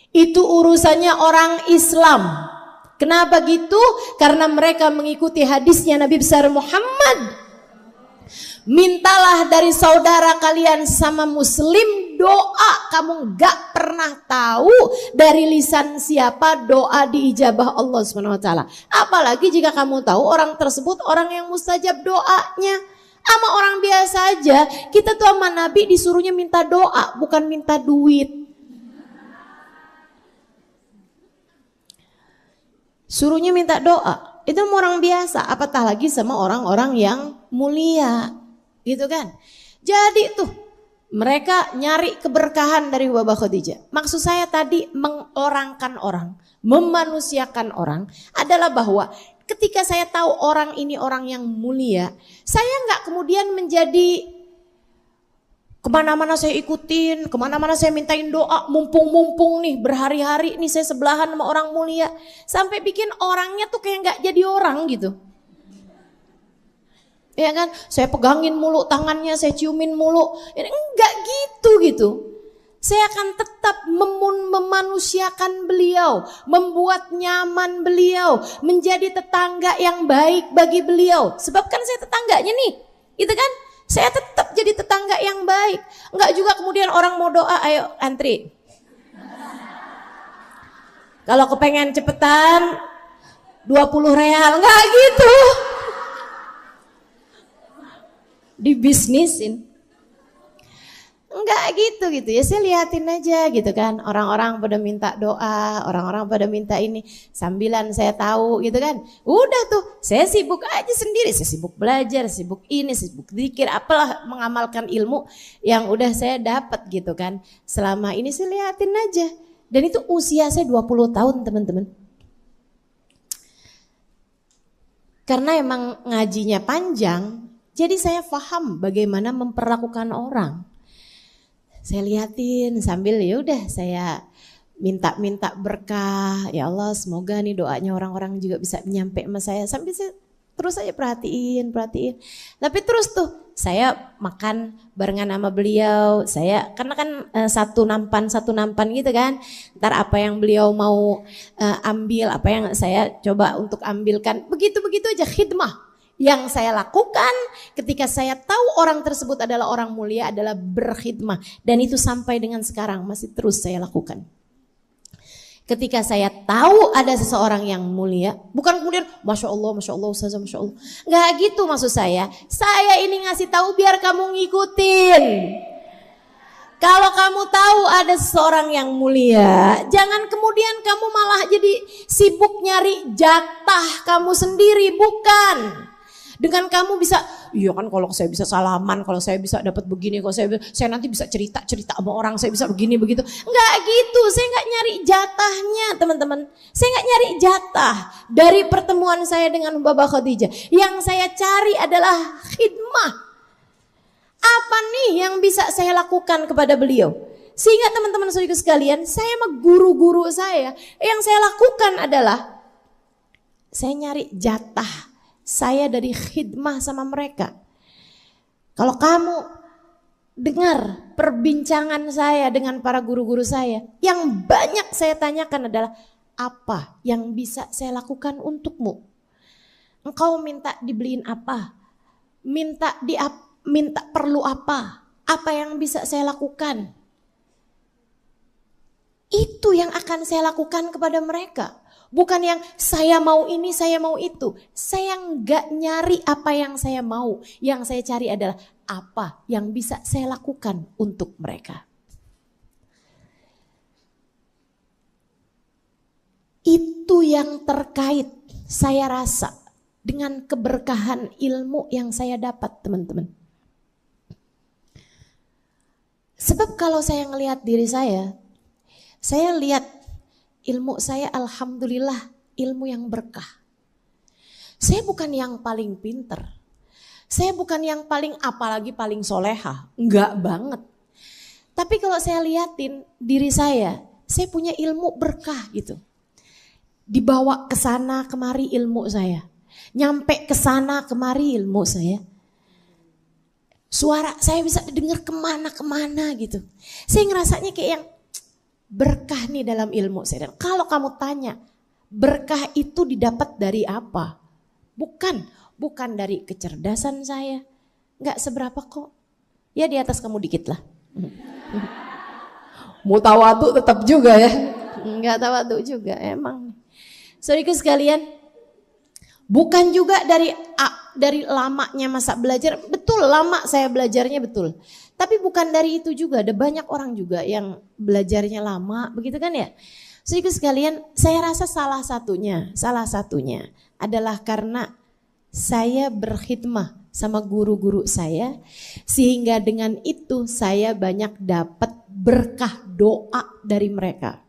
Itu urusannya orang Islam. Kenapa gitu? Karena mereka mengikuti hadisnya Nabi besar Muhammad. Mintalah dari saudara kalian sama muslim doa. Kamu gak pernah tahu dari lisan siapa doa diijabah Allah SWT. Apalagi jika kamu tahu orang tersebut orang yang mustajab doanya. Sama orang biasa aja, kita tuh sama Nabi disuruhnya minta doa, bukan minta duit. Suruhnya minta doa, itu sama orang biasa, apatah lagi sama orang-orang yang mulia, gitu kan. Jadi tuh mereka nyari keberkahan dari Babah Khadijah. Maksud saya tadi mengorangkan orang, memanusiakan orang adalah bahwa ketika saya tahu orang ini orang yang mulia, saya nggak kemudian menjadi kemana-mana saya ikutin, kemana-mana saya mintain doa, mumpung-mumpung nih berhari-hari nih saya sebelahan sama orang mulia. Sampai bikin orangnya tuh kayak gak jadi orang gitu. Ya kan, saya pegangin mulu tangannya, saya ciumin mulu. Enggak gitu. Saya akan tetap memanusiakan beliau, membuat nyaman beliau, menjadi tetangga yang baik bagi beliau. Sebab kan saya tetangganya nih, gitu kan. Saya tetap jadi tetangga yang baik. Enggak juga kemudian orang mau doa, ayo antri. Kalau kepengen cepetan 20 real, enggak gitu. Dibisnisin. Enggak gitu ya, saya liatin aja gitu kan. Orang-orang pada minta doa, orang-orang pada minta ini, sambilan saya tahu gitu kan. Udah tuh, saya sibuk aja sendiri, saya sibuk belajar, sibuk ini, sibuk zikir, apalah mengamalkan ilmu yang udah saya dapat gitu kan. Selama ini saya liatin aja. Dan itu usia saya 20 tahun teman-teman. Karena emang ngajinya panjang, jadi saya paham bagaimana memperlakukan orang. Saya liatin sambil ya udah saya minta berkah. Ya Allah, semoga nih doanya orang-orang juga bisa nyampe sama saya. Sambil saya terus aja perhatiin. Tapi terus tuh saya makan barengan sama beliau. Saya karena kan satu nampan gitu kan. Ntar apa yang beliau mau ambil, apa yang saya coba untuk ambilkan. Begitu aja khidmah. Yang saya lakukan ketika saya tahu orang tersebut adalah orang mulia adalah berkhidmah. Dan itu sampai dengan sekarang masih terus saya lakukan. Ketika saya tahu ada seseorang yang mulia, bukan kemudian Masya Allah, Ustazah, Masya Allah. Nggak gitu maksud saya. Saya ini ngasih tahu biar kamu ngikutin. Kalau kamu tahu ada seseorang yang mulia, jangan kemudian kamu malah jadi sibuk nyari jatah kamu sendiri, bukan. Dengan kamu bisa, iya kan kalau saya bisa salaman, kalau saya bisa dapat begini, kalau saya nanti bisa cerita sama orang, saya bisa begini begitu. Enggak gitu, saya enggak nyari jatahnya teman-teman. Saya enggak nyari jatah dari pertemuan saya dengan Babah Khadijah. Yang saya cari adalah khidmah. Apa nih yang bisa saya lakukan kepada beliau? Sehingga teman-teman saudara sekalian, saya sama guru-guru saya, yang saya lakukan adalah saya nyari jatah saya dari khidmah sama mereka. Kalau kamu dengar perbincangan saya dengan para guru-guru saya, yang banyak saya tanyakan adalah apa yang bisa saya lakukan untukmu? Engkau minta dibeliin apa? Minta perlu apa? Apa yang bisa saya lakukan? Itu yang akan saya lakukan kepada mereka. Bukan yang saya mau ini, saya mau itu. Saya enggak nyari apa yang saya mau. Yang saya cari adalah apa yang bisa saya lakukan untuk mereka. Itu yang terkait saya rasa dengan keberkahan ilmu yang saya dapat, teman-teman. Sebab kalau saya ngelihat diri saya lihat ilmu saya alhamdulillah ilmu yang berkah. Saya bukan yang paling pinter. Saya bukan yang paling apalagi paling soleha. Enggak banget. Tapi kalau saya liatin diri saya punya ilmu berkah gitu. Dibawa ke sana kemari ilmu saya. Nyampe ke sana kemari ilmu saya. Suara saya bisa didengar kemana-kemana gitu. Saya ngerasanya kayak yang berkah nih dalam ilmu saya. Dan kalau kamu tanya, berkah itu didapat dari apa? Bukan dari kecerdasan saya. Enggak seberapa kok. Ya di atas kamu dikit lah. Mau tawadhu tetap juga ya. Enggak tawadhu juga emang. Saudaraku sekalian, bukan juga dari lamanya masa belajar. Betul lama saya belajarnya betul. Tapi bukan dari itu juga. Ada banyak orang juga yang belajarnya lama, begitu kan ya? Saudaraku sekalian, saya rasa salah satunya adalah karena saya berkhidmah sama guru-guru saya, sehingga dengan itu saya banyak dapat berkah doa dari mereka.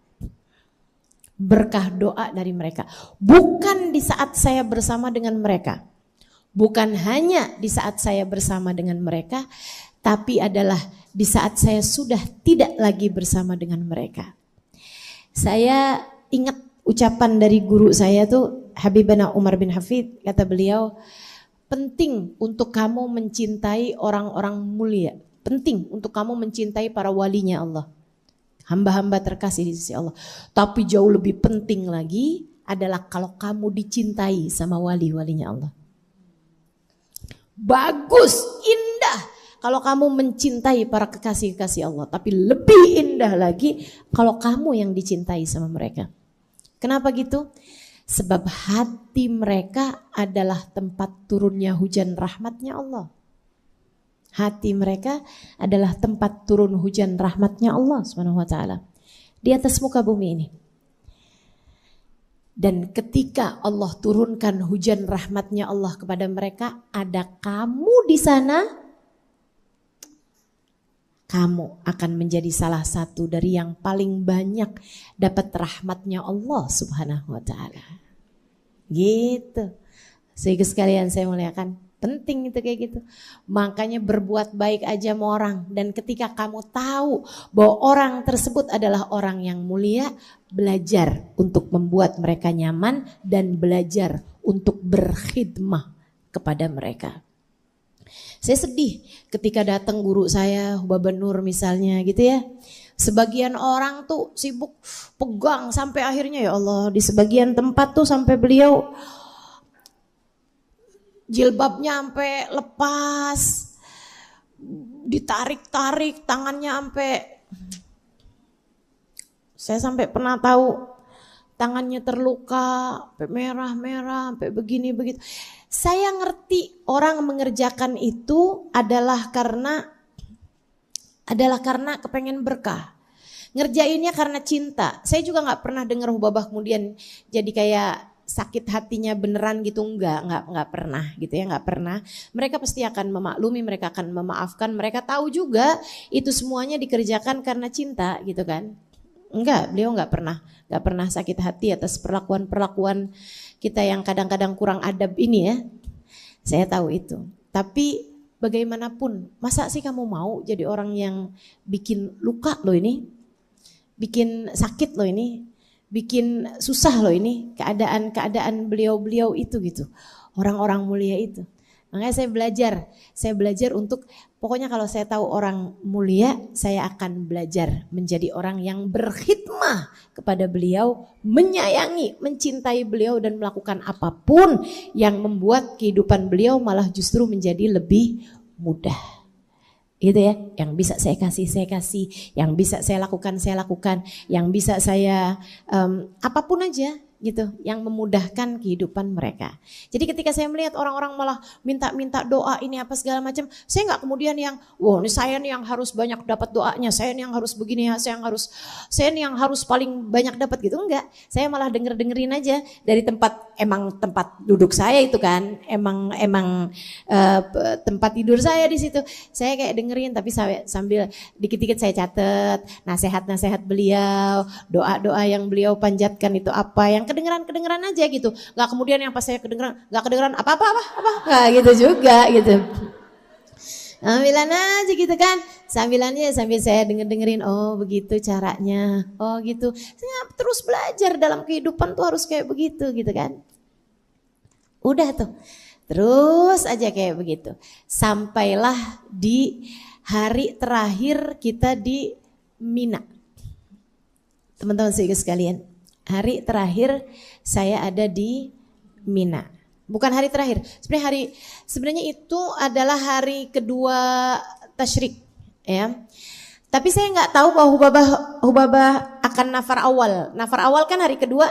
Berkah doa dari mereka. Bukan di saat saya bersama dengan mereka. Bukan hanya di saat saya bersama dengan mereka, tapi adalah di saat saya sudah tidak lagi bersama dengan mereka. Saya ingat ucapan dari guru saya tuh, Habibana Umar bin Hafid, kata beliau, penting untuk kamu mencintai orang-orang mulia. Penting untuk kamu mencintai para walinya Allah. Hamba-hamba terkasih di sisi Allah. Tapi jauh lebih penting lagi adalah kalau kamu dicintai sama wali-walinya Allah. Bagus, indah kalau kamu mencintai para kekasih-kekasih Allah. Tapi lebih indah lagi kalau kamu yang dicintai sama mereka. Kenapa gitu? Sebab hati mereka adalah tempat turunnya hujan rahmatnya Allah. Hati mereka adalah tempat turun hujan rahmatnya Allah SWT di atas muka bumi ini. Dan ketika Allah turunkan hujan rahmatnya Allah kepada mereka, ada kamu di sana, kamu akan menjadi salah satu dari yang paling banyak dapat rahmatnya Allah Subhanahu wa ta'ala. Gitu. Sehingga sekalian saya muliakan. Penting itu kayak gitu. Makanya berbuat baik aja sama orang. Dan ketika kamu tahu bahwa orang tersebut adalah orang yang mulia, belajar untuk membuat mereka nyaman dan belajar untuk berkhidmah kepada mereka. Saya sedih ketika datang guru saya, Baba Nur misalnya gitu ya. Sebagian orang tuh sibuk pegang sampai akhirnya ya Allah, di sebagian tempat tuh sampai beliau jilbabnya sampai lepas, ditarik-tarik tangannya sampai, saya sampai pernah tahu tangannya terluka, sampai merah-merah, sampai begini-begitu. Saya ngerti orang mengerjakan itu adalah karena kepengen berkah. Ngerjainnya karena cinta. Saya juga nggak pernah dengar Hubabah kemudian jadi kayak sakit hatinya beneran gitu, nggak pernah gitu ya, nggak pernah. Mereka pasti akan memaklumi, mereka akan memaafkan, mereka tahu juga itu semuanya dikerjakan karena cinta gitu kan. Enggak, beliau nggak pernah sakit hati atas perlakuan kita yang kadang-kadang kurang adab ini ya. Saya tahu itu. Tapi bagaimanapun, masa sih kamu mau jadi orang yang bikin luka lo ini, bikin sakit lo ini, bikin susah loh ini keadaan beliau-beliau itu gitu. Orang-orang mulia itu. Makanya saya belajar untuk pokoknya kalau saya tahu orang mulia, saya akan belajar menjadi orang yang berkhidmah kepada beliau, menyayangi, mencintai beliau dan melakukan apapun yang membuat kehidupan beliau malah justru menjadi lebih mudah. Gitu ya, yang bisa saya kasih, yang bisa saya lakukan, yang bisa saya apapun aja gitu, yang memudahkan kehidupan mereka. Jadi ketika saya melihat orang-orang malah minta-minta doa ini apa segala macam, saya nggak kemudian yang, wah ini saya nih yang harus banyak dapat doanya, saya nih yang harus begini ya, saya nih yang harus paling banyak dapat gitu, enggak. Saya malah dengerin aja dari tempat duduk saya itu kan, emang tempat tidur saya di situ. Saya kayak dengerin tapi sambil dikit-dikit saya catat nasihat-nasihat beliau, doa-doa yang beliau panjatkan itu apa yang kedengeran aja gitu. Nggak kemudian yang pas saya nggak kedengeran apa nggak gitu juga gitu. Sambilan aja gitu kan, sambil saya dengerin, oh begitu caranya, oh gitu. Saya terus belajar dalam kehidupan tuh harus kayak begitu gitu kan. Udah tuh, terus aja kayak begitu. Sampailah di hari terakhir kita di Mina. Teman-teman sekalian, hari terakhir saya ada di Mina. Bukan hari terakhir. Sebenarnya itu adalah hari kedua tasyrik, ya. Tapi saya nggak tahu bahwa Hubabah akan nafar awal. Nafar awal kan hari kedua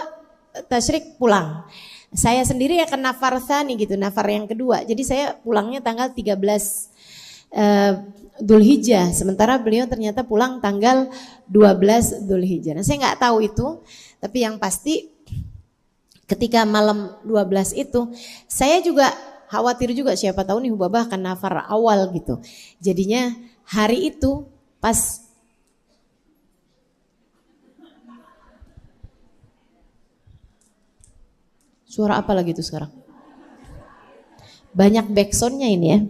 tasyrik pulang. Saya sendiri akan nafar tsani gitu, nafar yang kedua. Jadi saya pulangnya tanggal 13 Dzulhijjah, sementara beliau ternyata pulang tanggal 12 Dzulhijjah. Nah, saya nggak tahu itu, tapi yang pasti ketika malam 12 itu saya juga khawatir juga siapa tahu nih Hubabah akan nafar awal gitu. Jadinya hari itu pas suara apa lagi tuh sekarang? Banyak backsoundnya ini ya.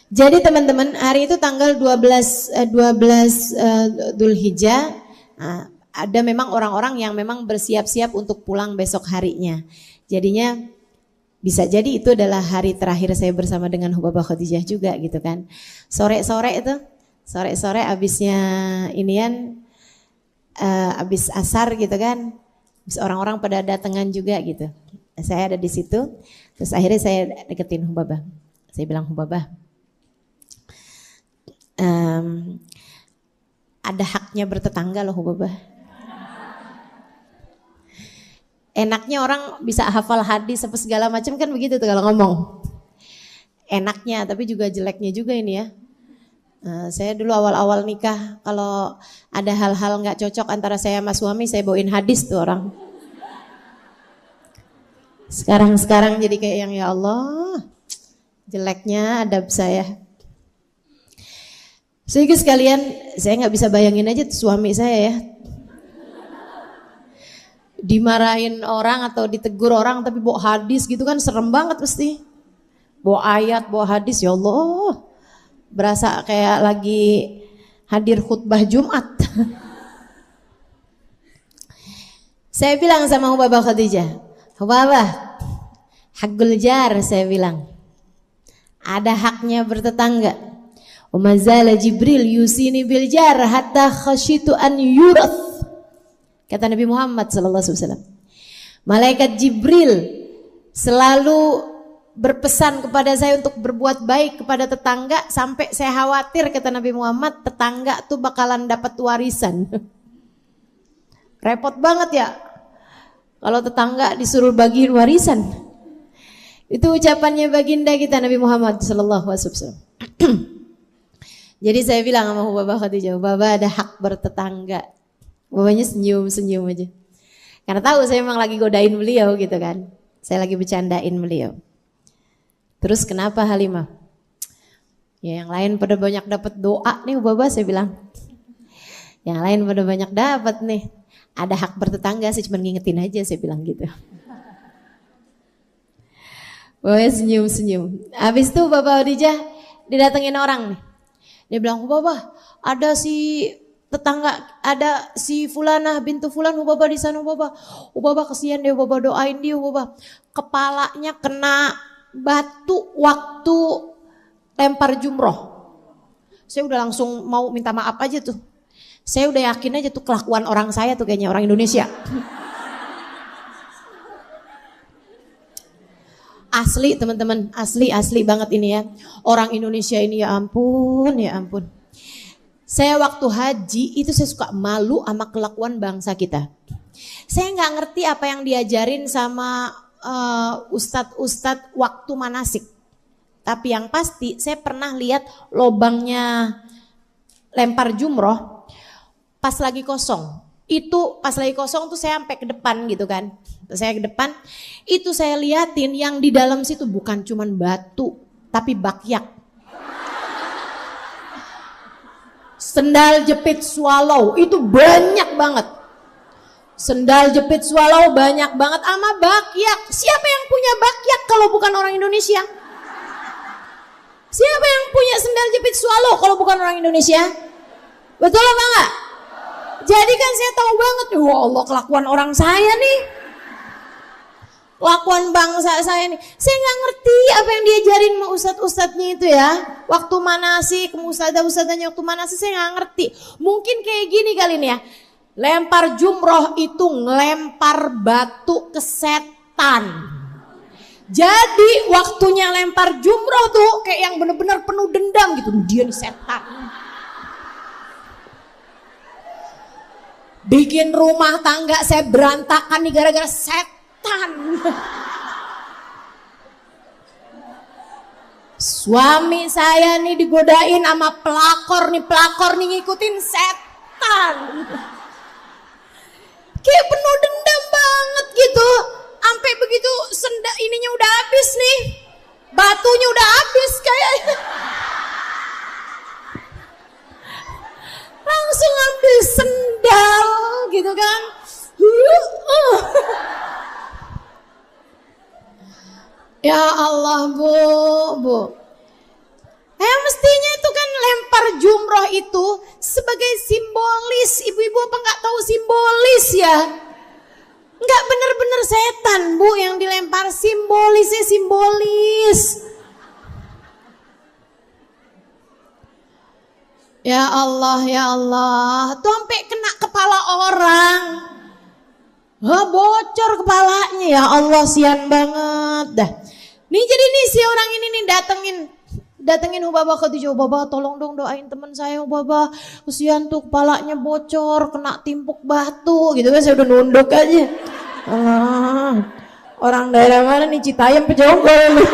Jadi teman-teman, hari itu tanggal 12 Dzulhijjah, ada memang orang-orang yang memang bersiap-siap untuk pulang besok harinya. Jadinya bisa jadi itu adalah hari terakhir saya bersama dengan Hubabah Khadijah juga gitu kan. Sore-sore abisnya inian, abis asar gitu kan, abis orang-orang pada datangan juga gitu. Saya ada di situ, terus akhirnya saya deketin Hubabah. Saya bilang, Hubabah, ada haknya bertetangga loh Hubabah. Enaknya orang bisa hafal hadis apa segala macam kan begitu tuh kalau ngomong. Enaknya tapi juga jeleknya juga ini ya. Saya dulu awal-awal nikah kalau ada hal-hal nggak cocok antara saya sama suami saya bawain hadis tuh orang. Sekarang jadi kayak yang ya Allah jeleknya adab saya. Sehingga sekalian saya nggak bisa bayangin aja tuh suami saya ya. Dimarahin orang atau ditegur orang tapi bawa hadis gitu kan serem banget pasti. Bawa ayat, bawa hadis ya Allah. Berasa kayak lagi hadir khutbah Jumat. Saya bilang sama Hubabah Khadijah, Hubabah, hakul jar saya bilang. Ada haknya bertetangga. Umazala Jibril yusini bil jar hatta khasyitu an yurath. Kata Nabi Muhammad sallallahu alaihi wasallam. Malaikat Jibril selalu berpesan kepada saya untuk berbuat baik kepada tetangga sampai saya khawatir kata Nabi Muhammad tetangga tuh bakalan dapat warisan. Repot banget ya kalau tetangga disuruh bagiin warisan. Itu ucapannya baginda kita Nabi Muhammad sallallahu alaihi wasallam. Jadi saya bilang sama Hubabah Khadijah, Hubabah ada hak bertetangga. Hubabahnya senyum aja. Karena tahu saya memang lagi godain beliau gitu kan. Saya lagi bercandain beliau. Terus kenapa Halimah? Ya yang lain pada banyak dapat doa nih Hubabah saya bilang. Yang lain pada banyak dapat nih. Ada hak bertetangga sih cuma ngingetin aja saya bilang gitu. Hubabah senyum. Habis itu Hubabah Khadijah didatengin orang nih. Dia bilang, Hubabah, ada si tetangga, ada si Fulanah bintu Fulan, Hubabah di sana, Hubabah. Hubabah kesian dia, Hubabah doain dia, Hubabah. Kepalanya kena batu waktu lempar jumroh. Saya udah langsung mau minta maaf aja tuh. Saya udah yakin aja tuh kelakuan orang saya tuh kayaknya orang Indonesia. Asli teman-teman, asli banget ini ya. Orang Indonesia ini ya ampun. Saya waktu haji itu saya suka malu sama kelakuan bangsa kita. Saya nggak ngerti apa yang diajarin sama ustadz-ustadz waktu manasik. Tapi yang pasti saya pernah lihat lobangnya lempar jumroh pas lagi kosong. Itu pas lagi kosong tuh saya sampai ke depan gitu kan. Saya ke depan, itu saya liatin yang di dalam situ bukan cuman batu, tapi bakyak. Sendal jepit swallow itu banyak banget. Sendal jepit swallow banyak banget sama bakyak. Siapa yang punya bakyak kalau bukan orang Indonesia? Siapa yang punya sendal jepit swallow kalau bukan orang Indonesia? Betul apa enggak? Jadi kan saya tahu banget, wah Allah kelakuan orang saya nih. Kelakuan bangsa saya nih. Saya nggak ngerti apa yang diajarin sama ustadz-ustadznya itu ya. Waktu manasik, ustadzah-ustadzanya waktu manasik saya nggak ngerti. Mungkin kayak gini kali nih ya. Lempar jumroh itu ngelempar batu ke setan. Jadi waktunya lempar jumroh tuh kayak yang bener-bener penuh dendam gitu. Dia nih setan. Bikin rumah tangga saya berantakan nih gara-gara setan. Suami saya nih digodain sama pelakor nih ngikutin setan. Kayak penuh dendam banget gitu. Sampai begitu ininya udah habis nih. Batunya udah habis kayaknya. Langsung ambil sendal gitu kan. Ya Allah bu. Mestinya itu kan lempar jumroh itu sebagai simbolis. Ibu-ibu apa nggak tahu simbolis ya? Nggak bener-bener setan bu yang dilempar, simbolisnya simbolis. Ya Allah, tuh sampai kena kepala orang. Bocor kepalanya, ya Allah sian banget dah. Nih jadi nih si orang ini nih datengin Ubaba Khadijah. Ubaba tolong dong doain teman saya Ubaba. Kesian tuh kepalanya bocor, kena timpuk batu gitu kan. Saya udah nunduk aja. Orang daerah mana nih, Citayam Pejonggol.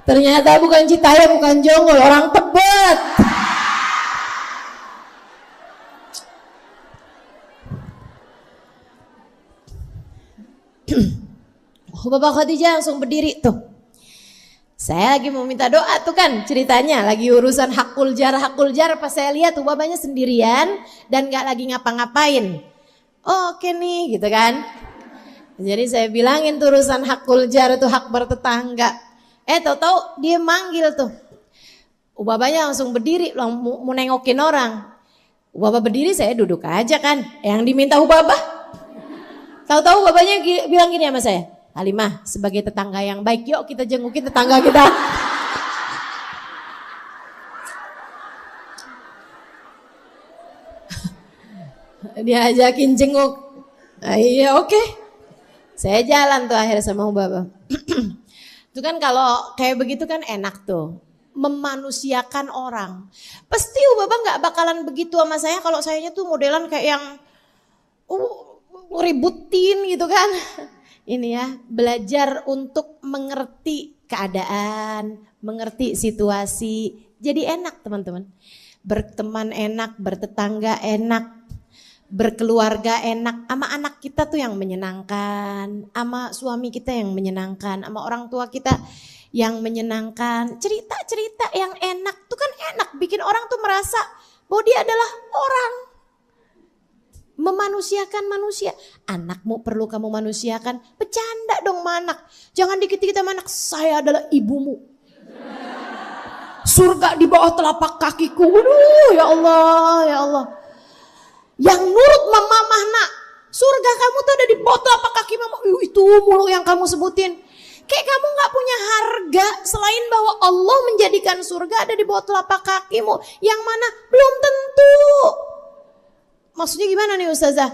Ternyata bukan Citayam, bukan Jonggol, orang Tebet. Bapak Khadijah langsung berdiri tuh. Saya lagi mau minta doa tuh kan ceritanya. Lagi urusan hakul jar. Pas saya lihat tuh babanya sendirian dan gak lagi ngapa-ngapain. Oke nih gitu kan. Jadi saya bilangin tuh urusan hakul jar itu hak bertetangga. Tahu-tahu dia manggil tuh. Ubabanya langsung berdiri mau nengokin orang. Ubaba berdiri, saya duduk aja kan. Yang diminta Ubaba. Tahu-tahu babanya bilang gini sama saya. Halimah, sebagai tetangga yang baik, yuk kita jengukin tetangga kita. Diajakin jenguk. Iya oke. Saya jalan tuh akhirnya sama Ubaba. Itu kan kalau kayak begitu kan enak tuh. Memanusiakan orang. Pasti Ubaba gak bakalan begitu sama saya kalau sayanya tuh modelan kayak yang ributin gitu kan. Ini ya, belajar untuk mengerti keadaan, mengerti situasi. Jadi enak teman-teman. Berteman enak, bertetangga enak, berkeluarga enak. Sama anak kita tuh yang menyenangkan, sama suami kita yang menyenangkan, sama orang tua kita yang menyenangkan. Cerita-cerita yang enak tuh kan enak, bikin orang tuh merasa bahwa dia adalah orang. Memanusiakan manusia. Anakmu perlu kamu manusiakan. Bercanda dong sama anak. Jangan dikit-dikit sama anak. Saya adalah ibumu. Surga di bawah telapak kakiku. Aduh ya Allah, ya Allah. Yang nurut mamah nak. Surga kamu tuh ada di bawah telapak kaki mama. Itu mulu yang kamu sebutin. Kayak kamu gak punya harga selain bahwa Allah menjadikan surga ada di bawah telapak kakimu. Yang mana belum tentu. Maksudnya gimana nih Ustazah?